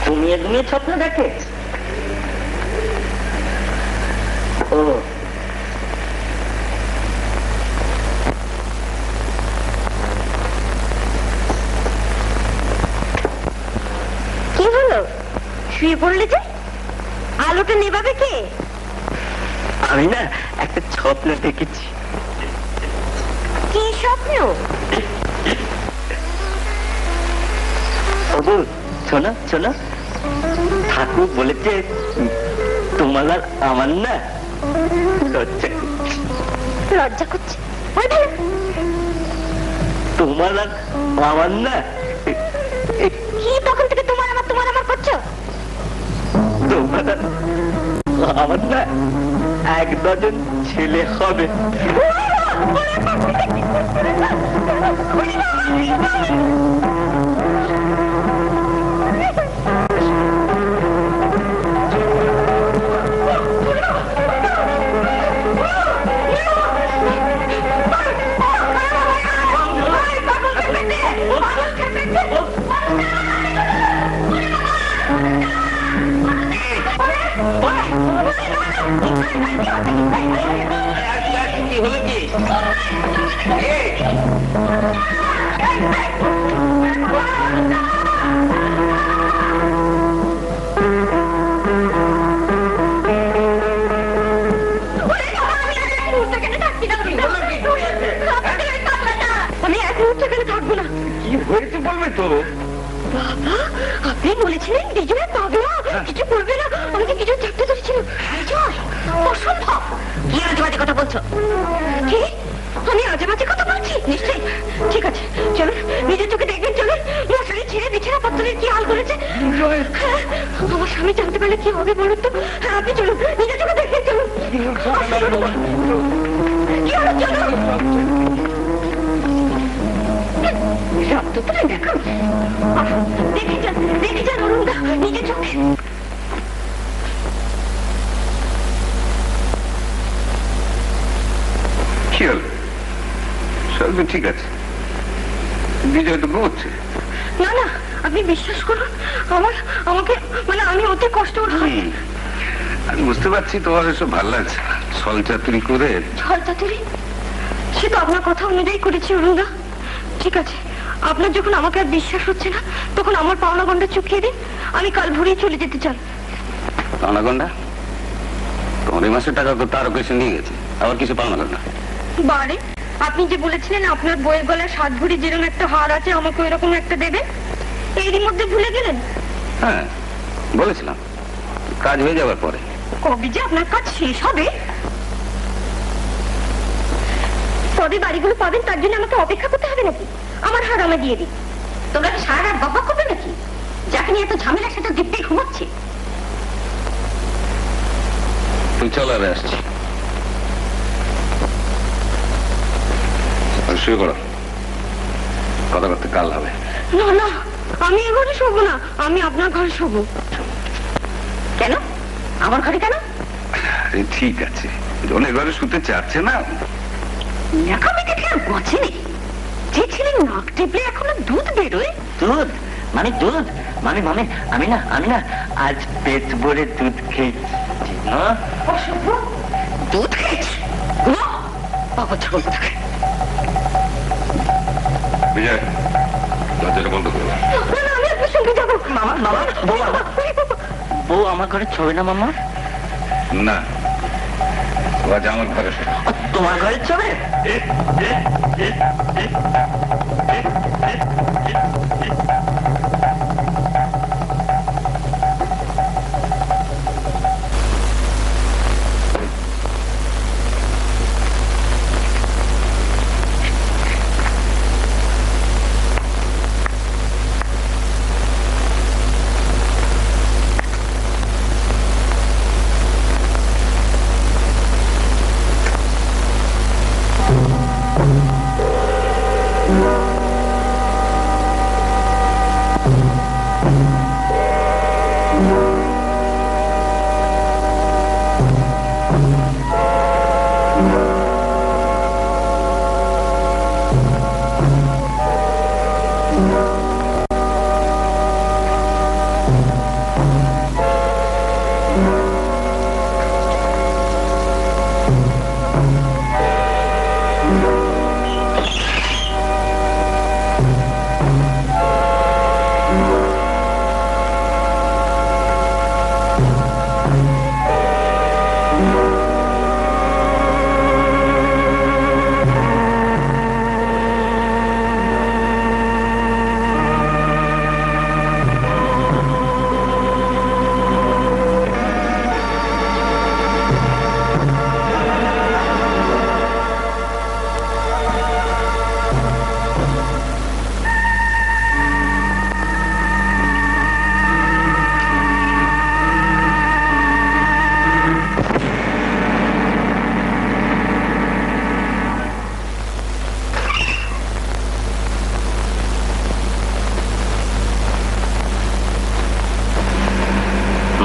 ঘুমিয়ে ঘুমিয়ে স্বপ্ন দেখে? ও, কি হলো? শুয়ে পড়লে যে? আলোটা নেভাবে কে? আমি না একটা স্বপ্ন দেখেছি। কি স্বপ্ন? শোনো শোনো, ঠাকুর বলেছে তোমার আর আমার না লজ্জা করছে। তোমার আর আমার না কি তখন থেকে তোমার আমার করছো? তোমার আর আমার না 1 ডজন ছেলে হবে। আপনি বলেছিলেন বিজয় পাগলা, কিছু করবে না, আমাকে কিছু চাপতে ধরেছিল। বিজয় অসম্ভব, কি আজে বাজে কথা বলছো? কি আমি আজে বাজে কথা বলছি? নিশ্চয়ই। ঠিক আছে চলুন, নিজের চোখে দেখবেন। চলুন, মশারি ছেড়ে বিছানা পত্তরের কি হাল করেছে। আমার স্বামী জানতে পারলে কি হবে বলুন তো? আপনি চলুন, নিজের চোখে দেখবেন। চলুন, কি হলো? চলুন, রক্ত তুলে দেখুন, দেখে যান অরুণদা নিজের চোখে। কি হল? সব তো ঠিক আছে, বিজয় তো বলছে। না না, আপনি বিশ্বাস করুন, আমাকে মানে আমি অতি কষ্ট হচ্ছে। আমি বুঝতে পারছি তোমার এসব ভালো লাগছে। ছল চাতুরি করে। ছল চাতুরি? সে তো আপনার কথা অনুযায়ী করেছি অরুণদা। ঠিক আছে, আপনার যখন আমাকে আর বিশ্বাস হচ্ছে না, তখন আমার পাওনা গন্ডা চুকিয়ে দিন, আমি কাল ভোরেই চলে যেতে চাই। পাওনা গন্ডা? তোমার এই মাসের টাকা তো তারও কিছু নিয়ে গেছে, আবার কিছু পাওনা গন্ডা? বারে, আপনি যে বলেছিলেন আপনার বইয়ের গলায় 7 ভরি যেরকম একটা হার আছে, আমাকে ওইরকম একটা দেবে, এরই মধ্যে ভুলে গেলেন? হ্যাঁ বলেছিলাম, কাজ হয়ে যাওয়ার পরে। কবে যে আপনার কাজ শেষ হবে? তবে বাড়িগুলো পাবেন তার জন্য আমাকে অপেক্ষা করতে হবে নাকি? আমার হার আমায় দিয়ে দিন। তোমরা কি সারা রাত বকবক করবে নাকি? যাকে নিয়ে এত ঝামেলা সেটা দিব্যি ঘুমাচ্ছে। তুই চল, আর আসছি। শুয়ে পড়ো, কথা করতে কাল হবে। না না, আমি এ ঘরে শোবো না, আমি আপনার ঘরে শোবো। কেন আমার ঘরে? কেন? আরে ঠিক আছে, অনেক ঘরে শুতে চাচ্ছে না। ন্যাকামি দেখে আর বাঁচে নেই। যে ছেলে নাক টেপলে এখনো দুধ বেরোয়। দুধ মানে দুধ মানে মানে আমি না আজ পেট ভরে দুধ খেয়েছি। অসভ্য, দুধ খেয়েছি? বাবা ছাগল থাকে। বিজয়, দরজাটা বন্ধ করো। আমি আপনার সঙ্গে যাবো। মামা বউ আমার ঘরে ছবে না মামা? না, ও আজ আমার ঘরে শোবে। তোমার ঘরে ছবে?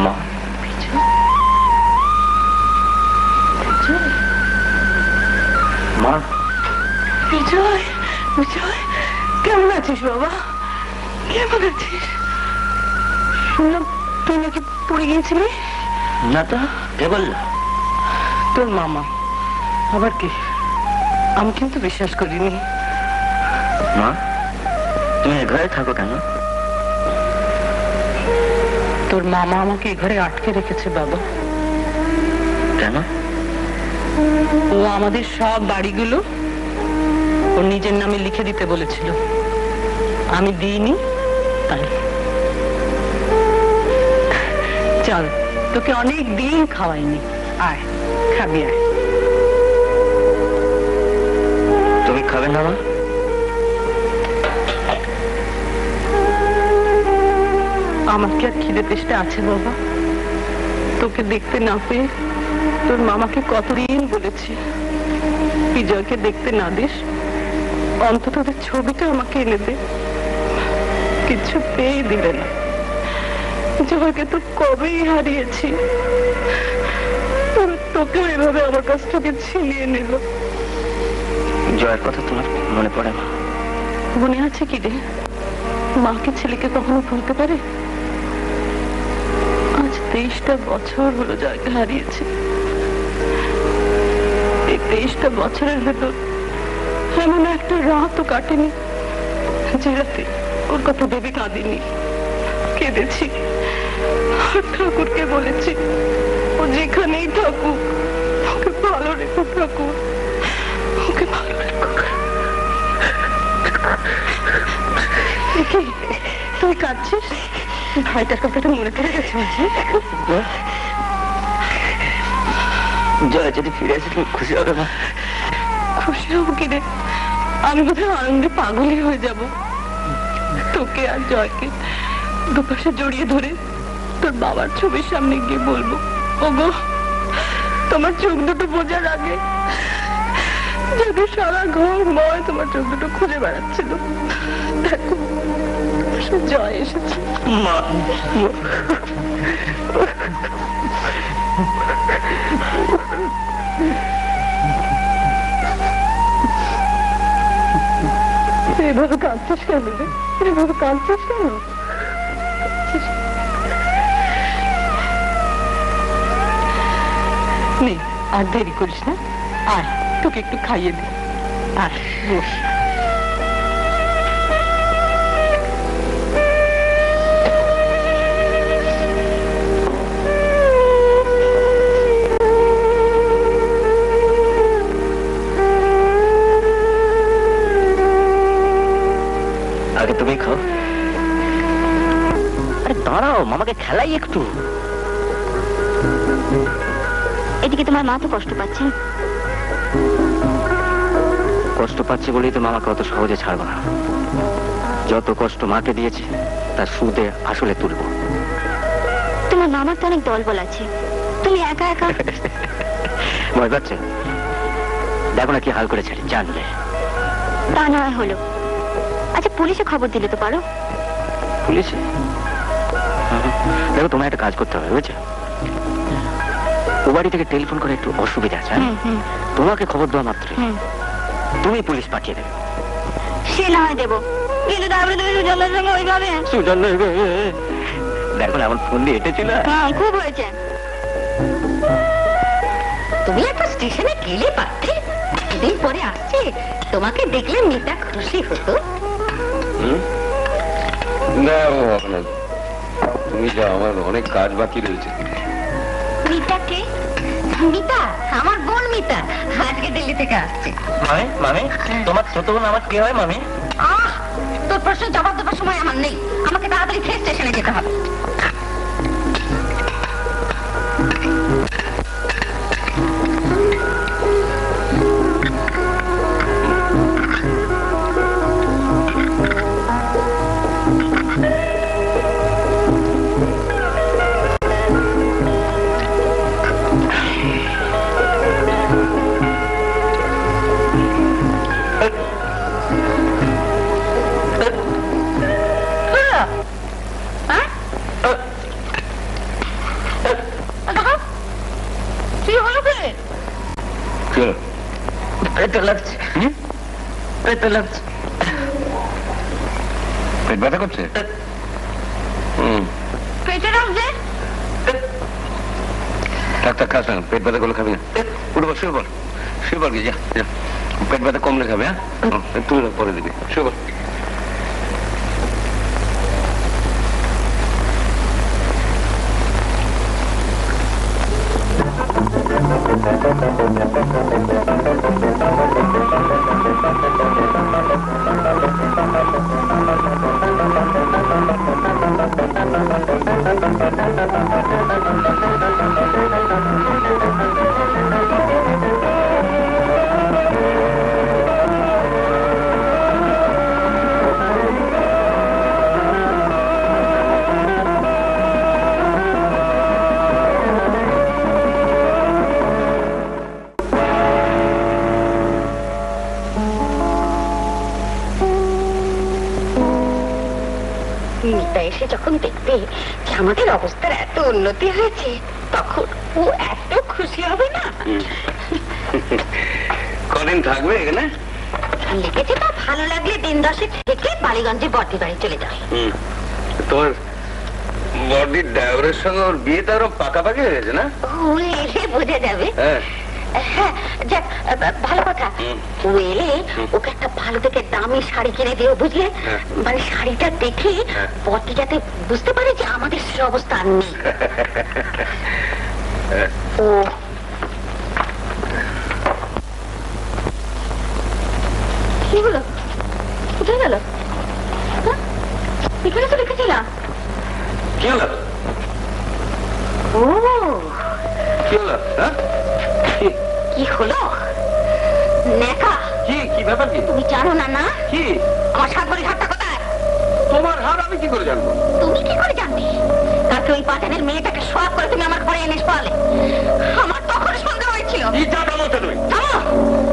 মা, মা, বিজয়, বিজয়, কেমন আছিস বাবা? কেমন আছিস? শুনলাম তুই নাকি পড়ে গিয়েছিলি। না তো, কে বললো? তোর মামা। আবার কি? আমি কিন্তু বিশ্বাস করিনি। মা, তুমি এ ঘরে থাকো কেন? তোর মামা আমাকে এ ঘরে আটকে রেখেছে বাবা। কেন? ও আমাদের সব বাড়িগুলো ওর নিজের নামে লিখে দিতে বলেছিল, আমি দিইনি, তাই। চল, তোকে অনেক দিন খাওয়াইনি, আয় খাবি, আয়। তুমি খাবে না মা? আমার কি আর খিদে তেষ্টা আছে বাবা? তোকে দেখতে না পেয়ে তোর মামাকে কতদিন বলেছি বিজয়কে দেখতে না দিস, অন্তত ওদের ছবিটা আমাকে এনে দে। কিছু পেয়ে দিলে না। জয়কে তো কবেই হারিয়েছি, তোকেও এভাবে আমার কাছ থেকে ছিনিয়ে নিল। জয়ের কথা তোমার মনে পড়ে না? মনে আছে কি রে? মাকে ছেলেকে কখনো ভুলতে পারে? আজ 23টা বছর হলো জয়কে হারিয়েছি। এই 23টা বছরের ভেতর এমন একটা রাতও কাটেনি যে রাতে ওর কথা ভেবে কাঁদিনি, কেঁদেছি। আর ঠাকুরকে বলেছি ও যেখানেই থাকুক ওকে ভালো রেখো, ঠাকুর ওকে ভালো রেখো। তুই কাঁদছিস? ভাইটার কথাটা মনে পড়ে গেছে বুঝি? জয় যদি ফিরে আসে তুমি খুশি হবে না? খুশি হবো কি রে? আমি বোধহয় আনন্দে পাগলই হয়ে যাব। তোকে আর জয়কে দুপাশে জড়িয়ে ধরে তোর বাবার ছবির সামনে গিয়ে বলবো, ওগো তোমার চোখ দুটো বোঝার আগে যদি সারা ঘর ময় তোমার চোখ দুটো খুঁজে বেড়াচ্ছিল, দেখো সে জয় এসেছে। মা, এভাবে কাঁদছিস কেন রে? এভাবে কাঁদছিস কেন? নে, আর দেরি করিস না, আয় তোকে একটু খাইয়ে দে। আয় বস। আগে তুমি খাও। আরে দাঁড়াও, মামাকে খেলাই একটু। এদিকে তোমার মা তো কষ্ট পাচ্ছে। কষ্ট পাচ্ছে বলেই তো মামাকে অত সহজে ছাড়বো না। যত কষ্ট মাকে দিয়েছে তার সুদে আসলে তুলবো। তোমার মামার তো অনেক দলবল আছে, তুমি একা একা। ভয় পাচ্ছে? দেখো না কি হাল করে ছেড়ে জানলে। তা নয় হলো। আচ্ছা পুলিশে খবর দিলে তো পারো। পুলিশে? দেখো তোমার একটা কাজ করতে হবে বুঝছো? ও বাড়ি থেকে টেলিফোন করে একটু অসুবিধা আছে। তোমাকে খবর দেওয়া মাত্রই তুমি পুলিশ পাঠিয়ে দেবে। সে না হয় দেবো, কিন্তু তারপরে তুমি সুজনের সঙ্গে ওইভাবে। সুজন দেখো না আমার ফোন দিয়ে এটেছিল। হ্যাঁ খুব হয়েছে। তুমি একটা স্টেশনে গেলে পারতে, এতদিন পরে আসছে, তোমাকে দেখলে মিতা খুশি হতো। না ও হবে না, তুমি যা, আমার অনেক কাজ বাকি রয়েছে। মিতা কে? মিতা আমার বোন মিতা, আজকে দিল্লি থেকে আসছে। মামি, মামি তোমার ছোট বোন আমার কে হয় মামি? আহ, তোর প্রশ্ন জবাব দেওয়ার সময় আমার নেই, আমাকে তাড়াতাড়ি ফের স্টেশনে যেতে হবে। পেটে লাগছে, পেটে লাগছে। পেট ব্যথা করছে? পেটে রাখবে? ডাক্তার খাস না, পেট ব্যথা করলে খাবি না। উঠে বল, শুয়ে বল, শুয়ে বল গিয়ে, যা যা। পেট ব্যথা কমলে খাবে, হ্যাঁ? তুই পরে দিবি, শুয়ে বল। মিতা এসে যখন দেখবে যে আমাদের অবস্থার এত উন্নতি হয়েছে, তখন ও এত খুশি হবে না। কদিন থাকবে এখানে? লেগেছে তা ভালো লাগলে দিন 10 থেকে বালিগঞ্জে বর্দি বাড়ি চলে যাবে। তোর বডির ড্রাইভারের সঙ্গে ওর বিয়ে তো আরো পাকাপাকি হয়ে গেছে না? ও এসে বোঝা যাবে। হ্যাঁ, যাক, ভালো কথা। ও এলে ওকে একটা ভালো থেকে দামি শাড়ি কিনে দিও, বুঝলে? মানে শাড়িটা দেখে বর্দি যাতে বুঝতে পারে যে আমাদের সে অবস্থা আর নেই। ও কি হলো? কোথায় গেল? এখানে তো রেখেছিলাম। কি হলো? ও কি হলো? কি হলো? নেকা, কি ব্যাপার? কি তুমি জানো না? না কি? আমার সাতবাড়ির হাতটা কোথায়? তোমার হার আমি কি করে জানবো? তুমি কি করে জানবে? কালকে ওই বাজারের মেয়েটাকে সোয়াব করে তুমি আমার ঘরে এনে শোয়ালে। আমার তখন সন্দেহ হয়েছিল।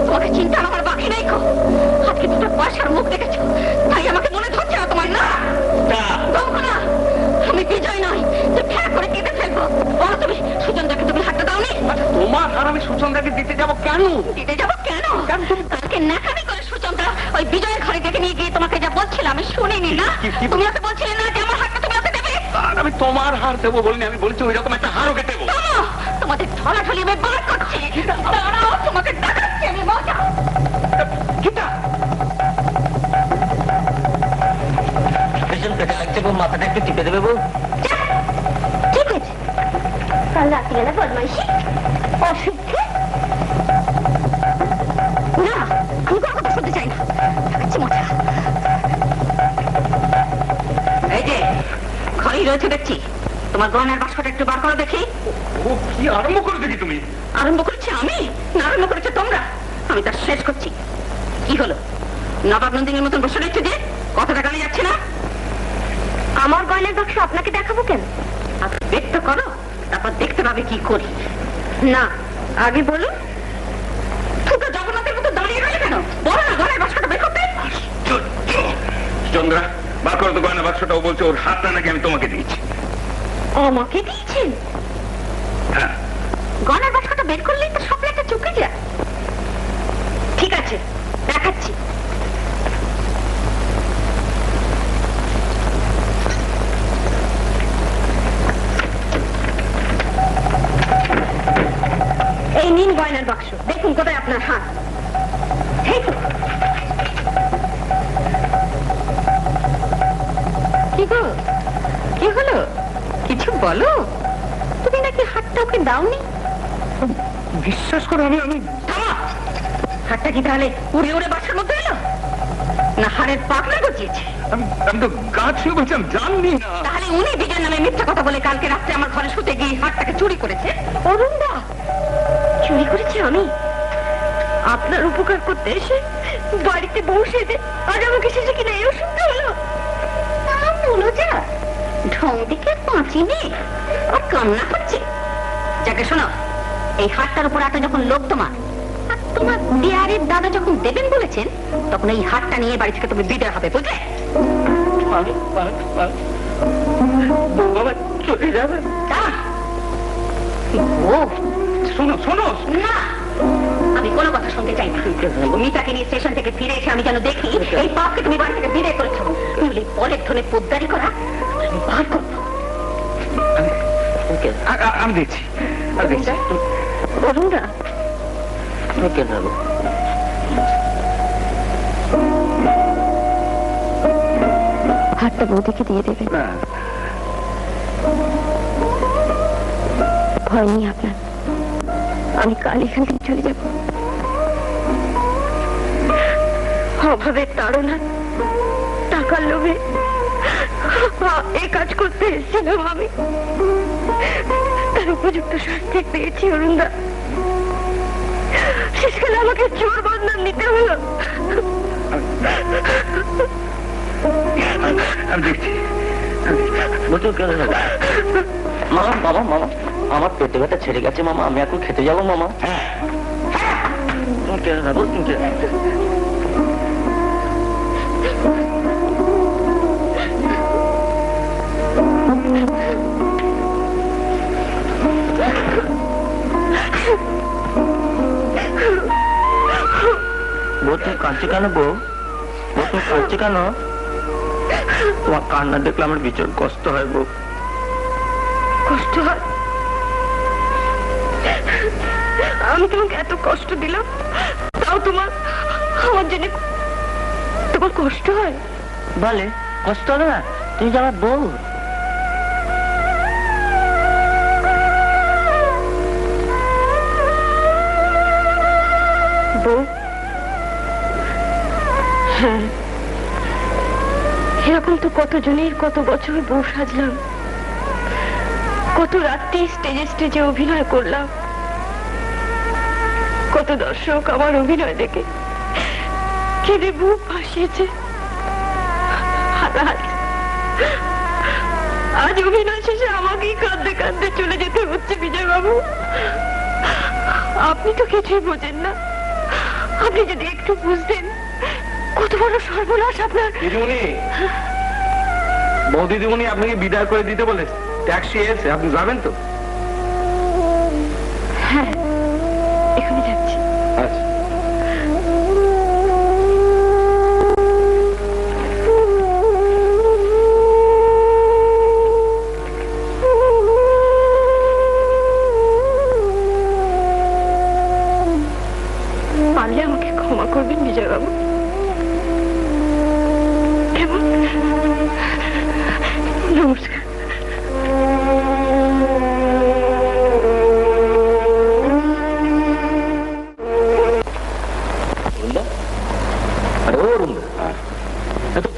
তোমাকে চিন্তার আমার বাকি নেই। আজকে দুটো পয়সার মুখ দেখেছো, তাই আমাকে মনে ধরছে না তোমার? না, আমি বিজয় নই যে ফেরা করে কেটে ফেলবো। বলো তুমি, সুচন্দ্রাকে তুমি হাতটা দাওনি? তোমার হার আমি সুচন্দ্রাকে দিতে যাবো কেন? দিতে যাবো কেন? কালকে নাকামি করে সুচন্দ্রা ওই বিজয়ের ঘরে ডেকে নিয়ে গিয়ে তোমাকে যা বলছিল আমি শুনিনি। না, তুমি ওকে বলছিলে না যে আমার হাতটা তুমি ওকে দেবে? আমি তোমার হার দেবো বলিনি, আমি বলছি ওই রকম একটা হার ওকে দেবো। তোমাদের ঠলাঠলি আমি বার করছি। দাঁড়াও, তোমাকে দেখাচ্ছি আমি মজা। ভীষণ পেটে লাগছে বউ, মাথাটা একটু টিপে দেবে বউ? ঠিক আছে, কাল রাত্রি বেলা বদমাইশি অসুখে। না, আমি কোনো কথা শুনতে চাই না। দেখাচ্ছি মজা। এই যে ঘরেই রয়েছে দেখছি, তোমার গয়নার বাক্সটা একটু বার করো দেখি। ও কি আরম্ভ করে দেখি? তুমি আরম্ভ করেছি আমি না আরম্ভ করেছো তোমরা? আমি তার শেষ করছি। কি হলো? নবাব নন্দিনীর মতন বসে রয়েছে যে, কথাটা কানে যাচ্ছে না? আমার গয়নার বাক্স আপনাকে দেখাবো কেন? আপনি দেখতে করো, তারপর দেখতে পাবে কি করি। না, আগে বলুন। তুমি জগন্নাথের মতো দাঁড়িয়ে রইলে কেন? বলো না গয়নার বাক্সটা বের করতে। চন্দ্রা, বার করো তো গয়না বাক্সটা। ও বলছে ওর হাতটা নাকি আমি তোমাকে দিয়েছি। আমাকে দিয়েছেন? হ্যাঁ। গয়নার বাক্সটা বের করলেই তো সব একটা চুকে যায়। ঠিক আছে, দেখাচ্ছি। এই নিন গয়নার বাক্স, দেখুন কোথায় আপনার হাত। কি গো, কি হলো? কিছু বলো। তুমি নাকি হাতটা ওকে দাওনি? বিশ্বাস করো, আমি হাতটা কি তাহলে উড়ে উড়ে বাসার মধ্যে এলো, না হাড়ের পাকনা গজিয়েছে? আমি তো গাছ শুয়ে বলছিলাম, জাননি না। তাহলে উনি বিজয় নামে মিথ্যা কথা বলে কালকে রাত্রে আমার ঘরে শুতে গিয়ে হাতটাকে চুরি করেছে। অরুণদা চুরি করেছে? আমি আপনার উপকার করতে এসে বাড়িতে বসে আজ আমাকে শেষে কিনা এও শুনতে হলো। বলো যা, ঢং দিকে পাঁচি নেই আর কান্না করছে। যাকে শোনো, এই হাতটার উপর এত যখন লোক তোমার, তোমার বিহারের দাদা যখন দেবেন বলেছেন, তখন এই হাতটা নিয়ে বাড়ি থেকে তুমি বিদায় হবে, বুঝলে? চলে যাবে। ও শোনো শোনো না, আমি কোনো কথা শুনতে চাই না। মিতাকে নিয়ে স্টেশন থেকে ফিরে এসে আমি যেন দেখি এই পাপকে তুমি বাড়ি থেকে বিদায় করেছো। তুমি পরের ধনে পোদ্দারি করা আমি বার করবো। আমি দেখছি। অরুণদা, হাতটা বৌদিকে দিয়ে দেবে। ভয় নেই আপনার, আমি কাল এখান থেকে চলে যাব। অভাবের তাড়না, টাকার লোভে এই কাজ করতে এসেছিলাম আমি, তার উপযুক্ত শাস্তি পেয়েছি অরুণদা। শেষকালে আমাকে চোর বদনাম নিতে হলো। আমি দেখছি। মামা বাবা, মামা আমার পেটে ব্যথা ছেড়ে গেছে মামা, আমি এখন খেতে যাবো মামা। বউ তুমি কাঁদছে কেন? বউ তুমি কাঁদছে কেন? তোমার কান্না দেখলে আমার ভীষণ কষ্ট হয় বউ। কষ্ট হয়? আমি তোমাকে এত কষ্ট দিলাম, তাও তোমার আমার জন্য তোমার কষ্ট হয়? বলে কষ্ট হবে না? তুমি যে আমার বউ। বউ? হ্যাঁ, এরকম তো কতজনের কত বছর বউ সাজলাম, কত রাত্রি স্টেজে স্টেজে অভিনয় করলাম, কত দর্শক আমার অভিনয় দেখে কেঁদে বুক ভাসিয়েছে। আজ অভিনয় শেষে আমাকেই কাঁদতে কাঁদতে চলে যেতে হচ্ছে বিজয় বাবু। আপনি তো কিছুই বোঝেন না, আপনি যদি একটু বুঝতেন কত বড় সর্বনাশ আপনার। দিদিমণি, বউ দিদিমণি আপনাকে বিদায় করে দিতে বলে ট্যাক্সি এসে, আপনি যাবেন তো? হ্যাঁ, এখানে যাচ্ছি। আচ্ছা। পারলে আমাকে ক্ষমা করবেন বিজয়বাবু। কেমন? নমস্কার।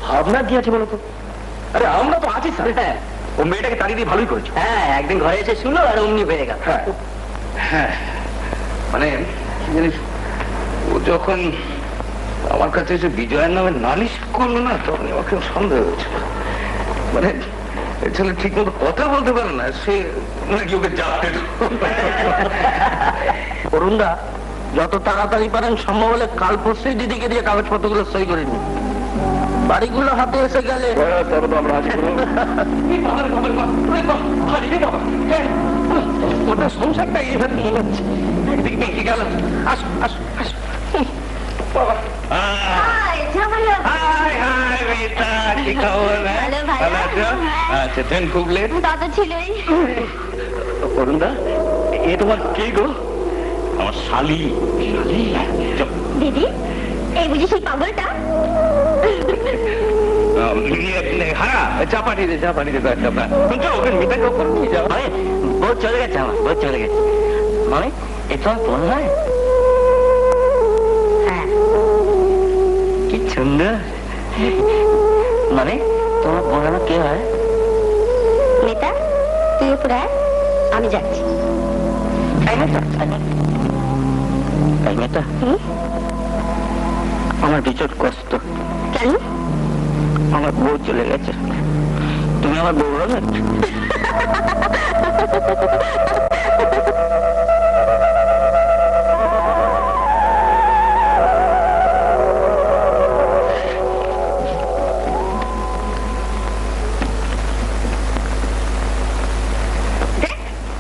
ভাবনা কি আছে বলো তো? আরে আমরা তো আছি স্যার। হ্যাঁ, ও মেয়েটাকে তাড়িয়ে দিয়ে ভালোই করেছো। হ্যাঁ, একদিন ঘরে এসে শুনো আর অমনি বেড়ে গেল। হ্যাঁ হ্যাঁ, মানে কি জানিস, ও যখন আমার কাছে এসে বিজয়ের নামে নালিশ করলো না, তখন আমাকে সন্দেহ হয়েছিল। মানে ছেলে ঠিক মতো কথা বলতে পারে না, সে নাকি ওকে জানতে। অরুণদা, যত তাড়াতাড়ি পারেন সম্ভব হলে কাল পরশুই দিদিকে দিয়ে কাগজপত্রগুলো সই করে নিন। বাড়িগুলো হাতে এসে গেলে ওটা সংসারটা এইভাবে মনে হচ্ছে একদিকে বেঁকে গেল। আসো আসো আসো বাবা। আচ্ছা, ট্রেন খুব লেট? দাদা ছিলই। অরুণদা, এ তোমার কে গো? আমার শালি। দিদি, এই বুঝি সেই পাগলটা? হ্যাঁ, চা পাঠিয়ে দে, চা পাঠিয়ে দে। শুনছো, ওকে মিঠাকে ওপর নিয়ে যাও। বউ চলে গেছে, আমার বউ চলে গেছে। মানে এ তোমার ফোন হয়? হ্যাঁ। কি সুন্দর। মানে তোমার বোনানো কে হয়? মিতা, তুই উপরে আয়, আমি যাচ্ছি। আমার ভীষণ কষ্ট। কেন? আমার বউ চলে গেছে। তুমি আমার বউ হবে?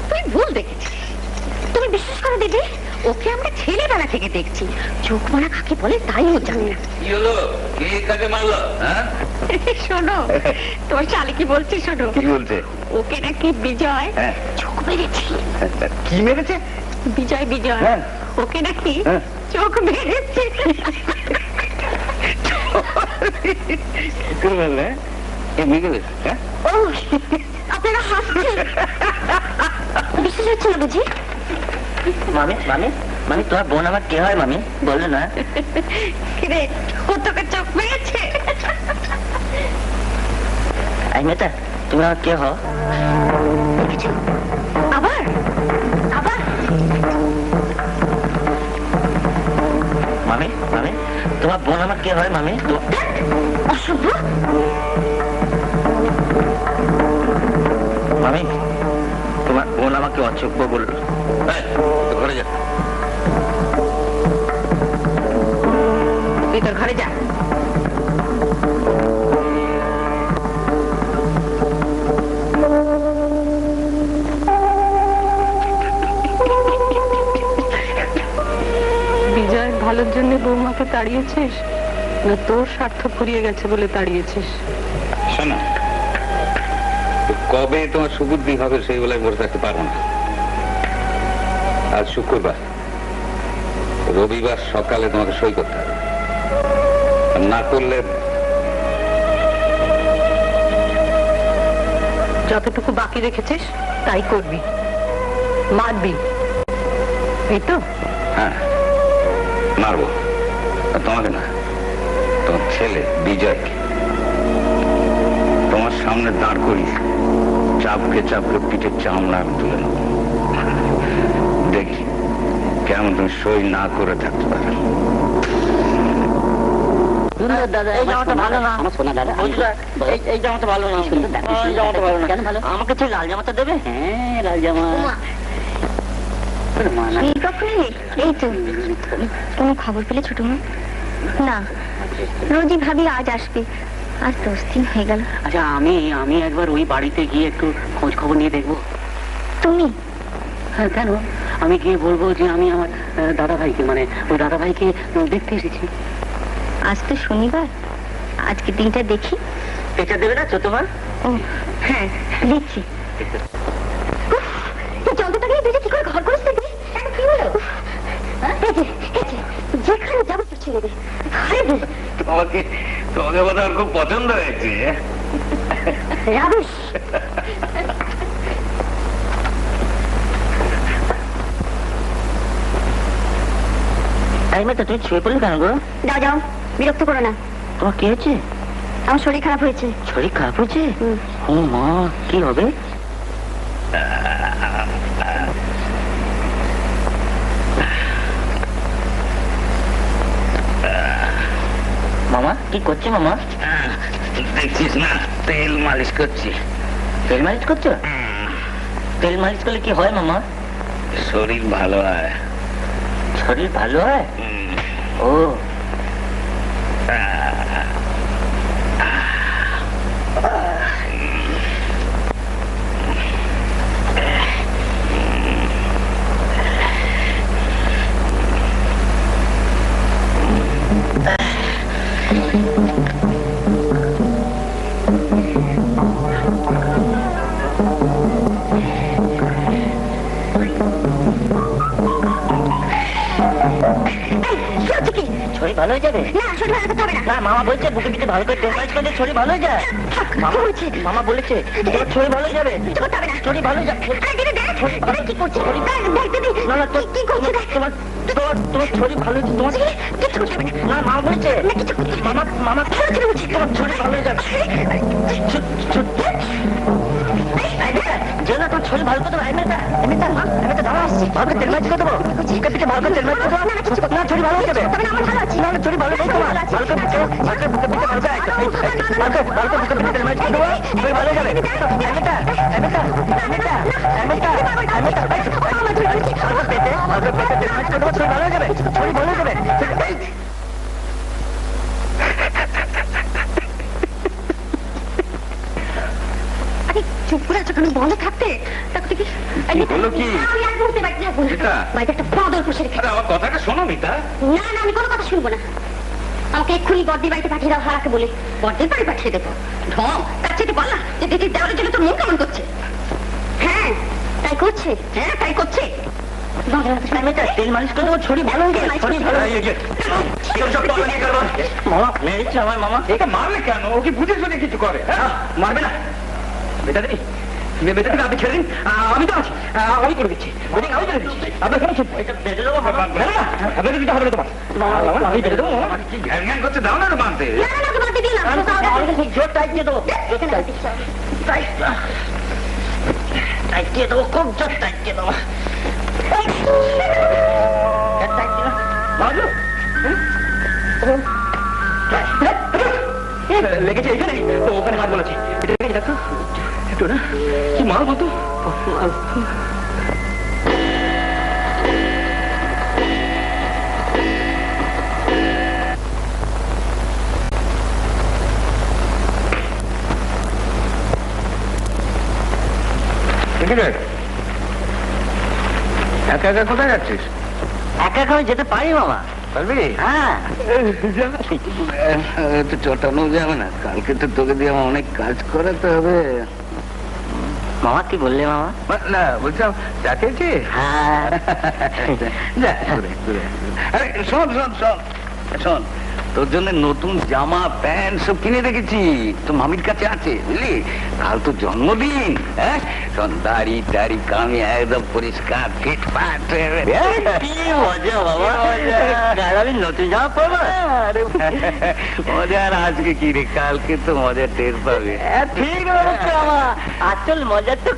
তুই ভুল দেখেছিস। তুমি বিশ্বাস করো দিদি, ওকে আমরা ছেলেবেলা থেকে দেখছি, চোখ মারা কাকে বলে তাই ও জানে না। কি হলো, কে কাকে মারলো? হ্যাঁ, শোনো, তোমার শালি কি বলছে শোনো। কি বলছে? ওকে নাকি বিজয় হ্যাঁ। চোখ মেরেছে। কি মেরেছে? বিজয় বিজয় হ্যাঁ। ওকে নাকি হ্যাঁ। চোখ মেরেছে। কি বললে? এমনি করেছে? হ্যাঁ, ও আপনারা হাসছেন, বিশ্বাস হচ্ছে না বুঝি? মামি মামি মামি তোমার বোন আমার কে হয় মামি, বললো না? কিরে, ও তোকে চোখ মেরেছে? এই মেয়েটা, তুমি আমার কে হও? কিছু আবার আবার মামি মামি তোমার বোন আমার কে হয় মামি? অসভ্য। মামি তোমার বোন আমাকে অযোগ্য বললো। ঘরে যা। তুই তোর ঘরে যা। বিজয় ভালোর জন্য বৌমাকে তাড়িয়েছিস না তোর স্বার্থ ফুরিয়ে গেছে বলে তাড়িয়েছিস? শোনো, কবে তোমার সুবুদ্ধি হবে সেই বেলায় বসে থাকতে পারবো না। আজ শুক্রবার, রবিবার সকালে তোমাকে সই করতে হবে, আর না করলে যতটুকু বাকি রেখেছিস তাই করবি, মারবি, এই তো? হ্যাঁ মারবো। আর তোমাকে না, তোমার ছেলে বিজয়কে তোমার সামনে দাঁড় করিয়ে চাপকে চাপকে পিঠের চামড়া আমি তুলে নেব। দেখি কেমন তুমি সই না করে থাকতে পারো। দাদা এই জামাটা ভালো না। আমার সোনা দাদা, এই জামাটা ভালো না। এই জামাটা ভালো না। কেন ভালো? আমাকে তুই লাল জামাটা দেবে? হ্যাঁ, লাল জামা। এই কখন এলে? এই তো। কোনো খবর পেলে ছোট মা? না, রোজই ভাবি আজ আসবে, আজ 10 দিন হয়ে গেল। আচ্ছা, আমি একবার ওই বাড়িতে গিয়ে একটু খোঁজ খবর নিয়ে দেখবো। তুমি? হ্যাঁ, কেন? আমি গিয়ে বলবো যে আমি আমার দাদা ভাইকে, মানে ওই দাদা ভাইকে দেখতে এসেছি। আজ তো শনিবার, আজকে দিনটা দেখি। এটা দেবে না ছোট মা? ও হ্যাঁ, দিচ্ছি। যন্ত্রটাকে বেঁচে কি করে ঘর করিস দেখবি? কি হলো? যেখানে যাবো তো ছেড়ে দে। তোমাকে বোধ হয় খুব পছন্দ হয়েছে। রাবিশ। তাই মেয়েটা তুমি শুয়ে পড়লে কেন গো? যাও যাও, বিরক্ত করো না। তোমার কি হয়েছে? আমার শরীর খারাপ হয়েছে। শরীর খারাপ হয়েছে? ও মা, কি হবে? মামা কি করছে মামা? দেখছিস না, তেল মালিশ করছি। তেল মালিশ করছো? তেল মালিশ করলে কি হয় মামা? শরীর ভালো হয়। শরীর ভালো হয়? ও শরীর ভালো হয়ে যাবে? না, শরীর ভালো করতে হবে না। না, মামা বলছে বুকে পিঠে ভালো করে তেল মালিশ করলে শরীর ভালো হয়ে যায়। মামা বলছে, মামা বলেছে তোমার শরীর ভালো হয়ে যাবে। করতে হবে না। শরীর ভালো হয়ে যাবে। কি করছে? দেখতে দিই। না না, কি করছে? তোমার তোমার তোমার শরীর ভালো হয়েছে। তোমার কিছু করতে হবে না। না, মামা বলছে, না, কিছু করতে হবে না। মামা তোমার শরীর ভালো হয়ে যাবে। জেলা তোমার শরীর ভালো করতে হবে। এমনিটা দাঁড়া আসছি, ভালো করে তেল মালিশ করে দেবো। বুকে পিঠে ভালো করে তেল মালিশ করে দেবো। না, শরীর ভালো হয়ে যাবে। তবে না, আমার ভালো আছে। না, শরীর ভালো হয়ে যাবে তোমার। ভালো করে বুকে পিঠে ভালো করে বুকে পিঠে তেল মালিশ করে দেবো। শরীর ভালো হয়ে যাবে। শরীর ভালো হয়ে যাবে। আরে চুপ করে আছো, কেন বন্ধ থাকতে? হলো কি? আমি আর বুঝতে পারছি থাকবো না মিতা। বাড়িতে একটা বাদল পুষে রেখে আরে আমার কথাটা শোনো মিতা। না না আমি কোনো কথা শুনবো না আমাকে এক্ষুনি বর্দির বাড়িতে পাঠিয়ে দাও হারাকে বলে বর্দির বাড়ি পাঠিয়ে দেবো ঢং তার চেয়ে বল না যে দিদির দেওয়ারের জন্য তোর মন কেমন করছে হ্যাঁ তাই করছে হ্যাঁ তাই করছে তেল মালিশ করে দেবো ছড়ি ভালো হয়ে গেছে মামা মেরেছে আমার মামা এটা মারলে কেন? ও কি বুঝে শুনে কিছু করে? মারবে না বেটা দিদি বেটা দিদি আপনি ছেড়ে দিন আমি তো আছি আমি করে দিচ্ছি আমি করে দিচ্ছি আপনার কেন ছিল বেঁধে দেবো বেঁধে দিতে হবে তোমার আমি বেঁধে দেবো কি ঘ্যান ঘ্যান করছে, দাও না বাঁধতে। না না না বাদ দিবি না জোর টাইট দিয়ে দেবো টাইট দিয়ে দেবো খুব জোর টাইট দিয়ে দেবো লেগেছে এখানে তো ওখানে হাত বলেছে এটা লেগেছে দেখো একটু না কি মাল মতো একা একা কোথায় যাচ্ছিস? একা একা আমি যেতে পারি মামা পারবি? হ্যাঁ তো চটানো যাবে না, কালকে তো তোকে দিয়ে আমার অনেক কাজ করাতে হবে। মামা কি বললে মামা না বলছিলাম চা খেয়েছিস? হ্যাঁ যা, ঘুরে, ঘুরে। আরে শোন শোন শোন শোন, তোর জন্য নতুন জামা প্যান্ট সব কিনে রেখেছি, তো মামির কাছে আছে বুঝলি। কাল তো জন্মদিন, হ্যাঁ শোন দাড়ি টাড়ি কামি একদম পরিষ্কার ফিটফাট। কি মজা বাবা কাল আমি নতুন জামা পরবো মজা আর আজকে কি রে, কালকে তো মজা টের পাবে। ঠিক বলেছো মামা আসল মজা তো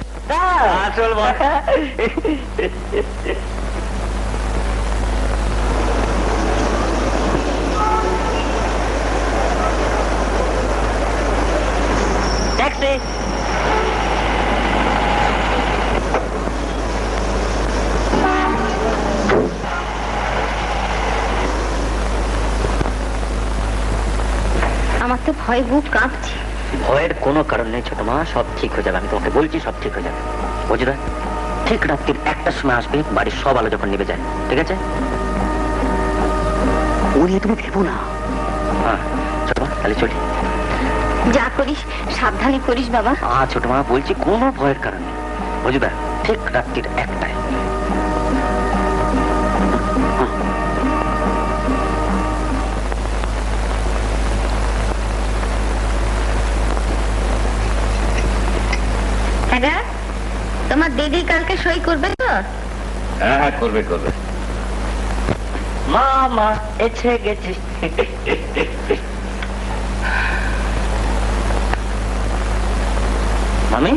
আসল মজা ট্যাক্সি আমার তো ভয় বুক কাঁপছে ভয়ের কোনো কারণ নেই ছোট মা, সব ঠিক হয়ে যাবে, আমি তোমাকে বলছি সব ঠিক হয়ে যাবে। বুঝলে ঠিক রাত্রির 1টার সময় আসবে, বাড়ির সব আলো যখন নিভে যায়, ঠিক আছে? ও নিয়ে তুমি ভেবো না। হ্যাঁ ছোট মা তাহলে চলি। যা করিস সাবধানে করিস বাবা ছোট মা বলছি কোনো ভয়ের কারণ নেই, বুঝবে ঠিক রাত্রির 1টায়। হ্যাঁ তোমার দিদি কালকে সই করবে তো হ্যাঁ হ্যাঁ করবে করবে। মামা এসে গেছি। মামি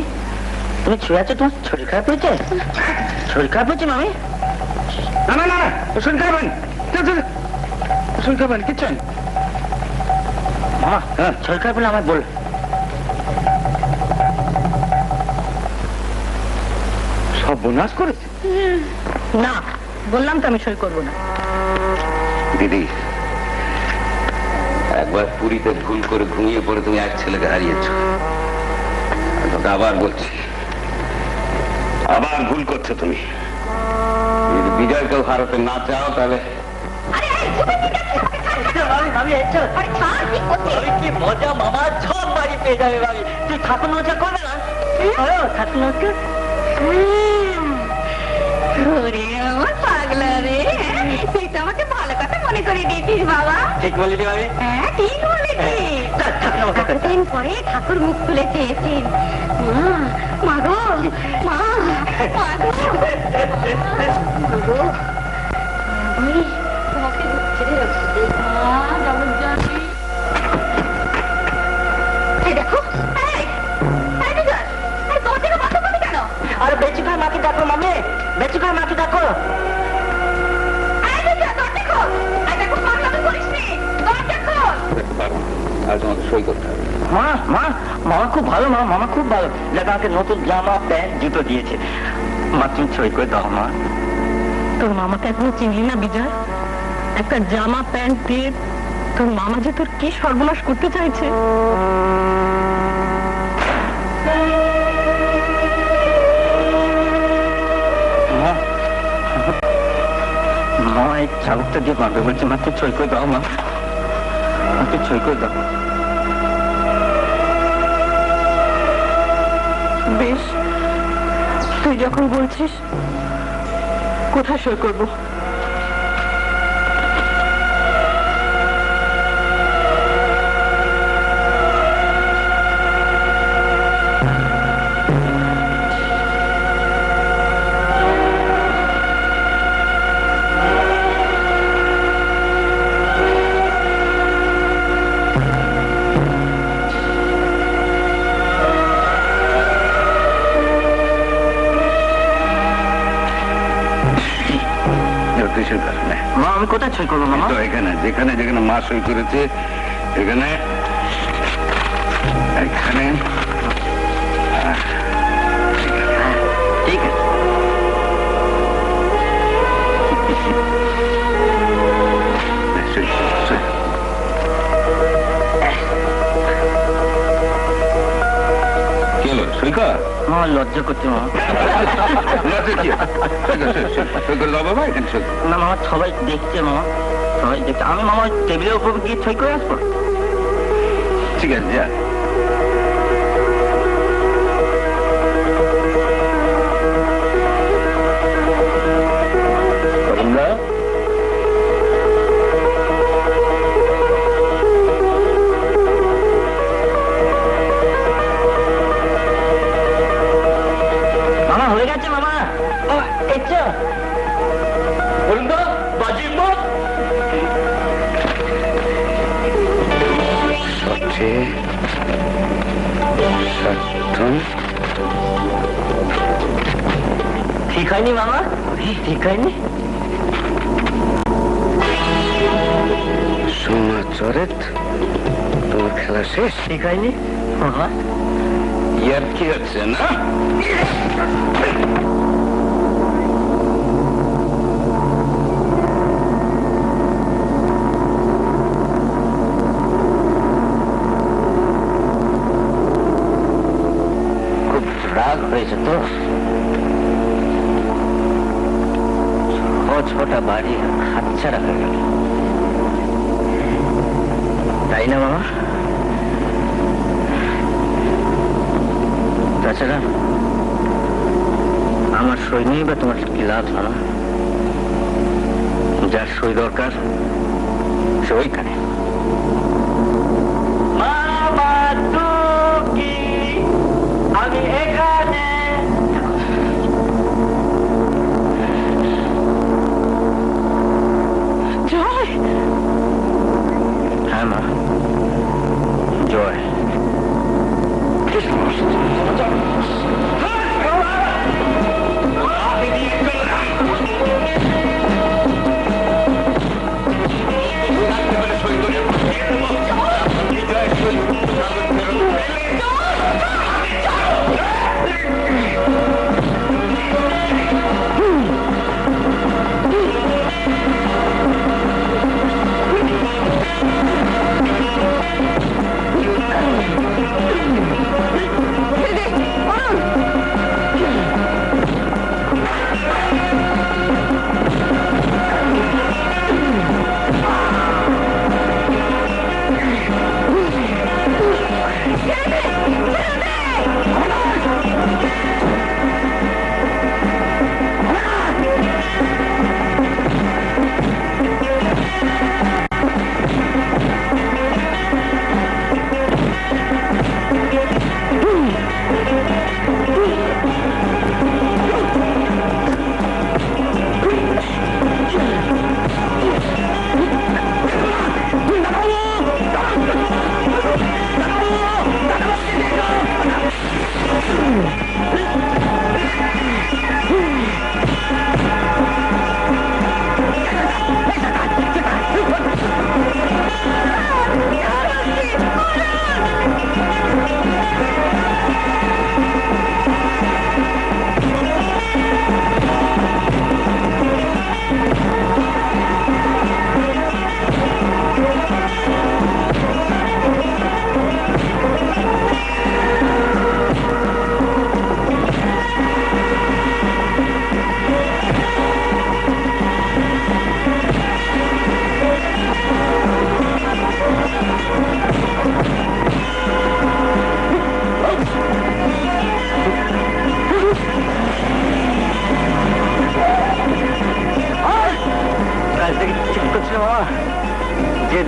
তুমি ছুঁয়ে আছো, তোমার শরীর খারাপ হয়েছে? শরীর খারাপ হয়েছে মামি? না না না শুন খাবেন, শুন খাবেন কিচ্ছু নেই। মামা শরীর খারাপ হলে আমায় বল। সব বোনাস করেছে না বললাম তো আমি সই করবো না দিদি। একবার পুরীতে ভুল করে ঘুমিয়ে পড়ে তুমি এক ছেলেকে হারিয়েছ, আবার বলছি আবার ভুল করছো তুমি। যদি বিজয়কেও হারাতে না চাও তাহলে কি মজা মামা, সব বাড়ি পেয়ে যাবে বাড়ি। তুই ঠাকুর মজা করবে না? ঠাকুর মজা আমার পাগলা রে তুই তো আমাকে ভালো কথা মনে করে দিয়েছিস বাবা ঠিক বলিনি বাড়ি? হ্যাঁ ঠিক বলেছিস কতদিন পরে ঠাকুর মুখ তুলে চেয়েছেন মা গো মা গো তোমাকে ছেড়ে রাখছি দেখো আরে বেচুকার মাকে দেখো মামি, বেচুকার মাকে দেখো। আর তোমাকে সই করতে হবে। মামা খুব ভালো, মামা খুব ভালো, যাকে আমাকে নতুন জামা প্যান্ট জুতো দিয়েছে। মা তুমি সই করে দাও মা। তোর মামাকে এখনো চিনলি না বিজয়? একটা জামা প্যান্ট দিয়ে তোর মামা যে তোর কি সর্বনাশ করতে চাইছে। চাবুকটা দিয়ে মারবে বলছে, মাত্র ছই করে দাও মা, মাত্র ছই করে দাও। বেশ, তুই যখন বলছিস, কোথায় সই করবো? মা আমি কোথায় ছই করবো মামা? এখানে যেখানে যেখানে মা সই করেছে এখানে এখানে ঠিক আছে। কি হলো সই কর? আমার লজ্জা করছে মামা। সই করে দাও বাবা, এখানে সই না মামা, সবাই দেখছে মামা, সবাই দেখছে। আমি মামা টেবিলের উপর গিয়ে ছই করে আসবো। ঠিক আছে যা। মামা হয়ে গেছে মামা, দেখছো? বলুন তো বাজির পর ঠিক হয়নি মামা, ঠিক হয়নি। সোনা চরেত তোমার খেলা শেষ। ঠিক হয়নি মামা। ইয়ার কি আছে না? খুব রাগ হয়েছে তো, ছোটা বাড়ি হাতছাড়া হয়ে গেল, তাই না মামা? তাছাড়া আমার সই নেই বা তোমার কি লাভ মামা? যার সই দরকার সে ওইখানে। আমি এখানে। জয়, হ্যাঁ মা, জয়। সই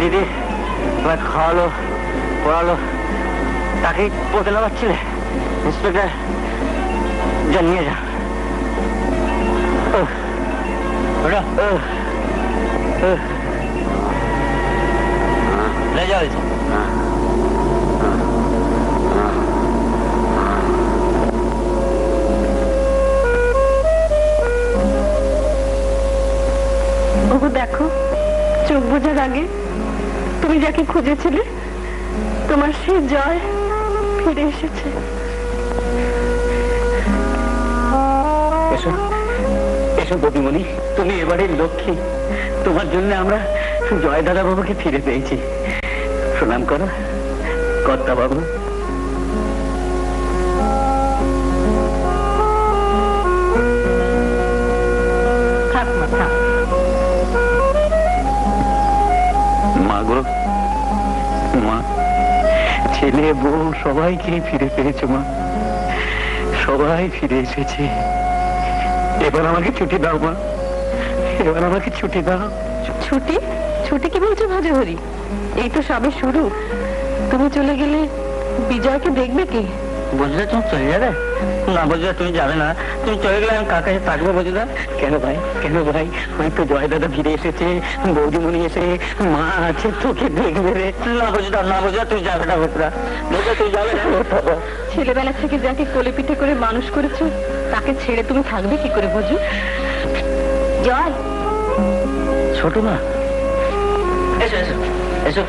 দিদি তোমার খাওয়ালো পড়ালো, তাকেই বলতে লাগাচ্ছিলে ইন্সপেক্টর যা নিয়ে যা। ले जाओ इसे। ওগো দেখো, চোখ বোঝার আগে তুমি যাকে খুঁজেছিলে তোমার সেই জয় ফিরে এসেছে। এসো এসো বদিমণি, তুমি এবারে লক্ষ্মী। তোমার জন্য আমরা জয় দাদা বাবুকে ফিরে পেয়েছি। প্রণাম করো কর্তা বাবু। থাক মা থাক। মা গো, মা, ছেলে বউ সবাইকে ফিরে পেয়েছো মা, সবাই ফিরে এসেছে। এবার আমাকে ছুটি দাও মা, এবার আমাকে ছুটি দাও। ছুটি? ছুটি কি বলছো ভাজহরি? এই তো সবে শুরু। তুমি চলে গেলে বিজয়কে দেখবে কে? বুঝলে তুমি চলে যাবে? না বুঝলে তুমি যাবে না, তুমি চলে গেলে আমি কার কাছে থাকবো বুঝলে? কেন ভাই, কেন ভাই? ওই তো জয় দাদা ফিরে এসেছে, বৌদিমণি এসে, মা আছে, তোকে দেখবে রে। না বুঝলে, না বুঝলে তুমি যাবে না বুঝলা, বুঝলে তুমি যাবে না। ছেলেবেলা থেকে যাকে কোলে পিঠে করে মানুষ করেছো তাকে ছেড়ে তুমি থাকবে কি করে বুঝু? জয়, ছোট মা, এসো এসো এসো,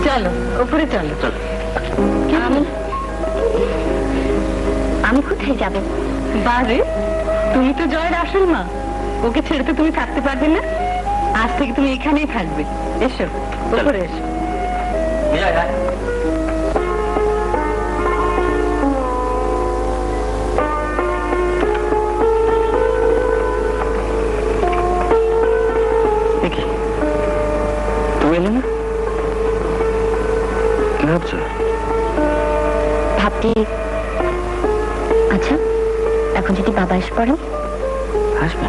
চলো উপরে চলো। চলো। আমি কোথায় যাব? বারে, তুমি তো জয়ের আসল মা, ওকে ছেড়ে তো তুমি থাকতে পারবে না। আজ থেকে তুমি এখানেই থাকবে। এসো উপরে এসো। বিজয় আয়। দেখি তুমি এলে না, কি ভাবছো? ভাবছি, আচ্ছা এখন যদি বাবা এসে পড়ে? আসবে।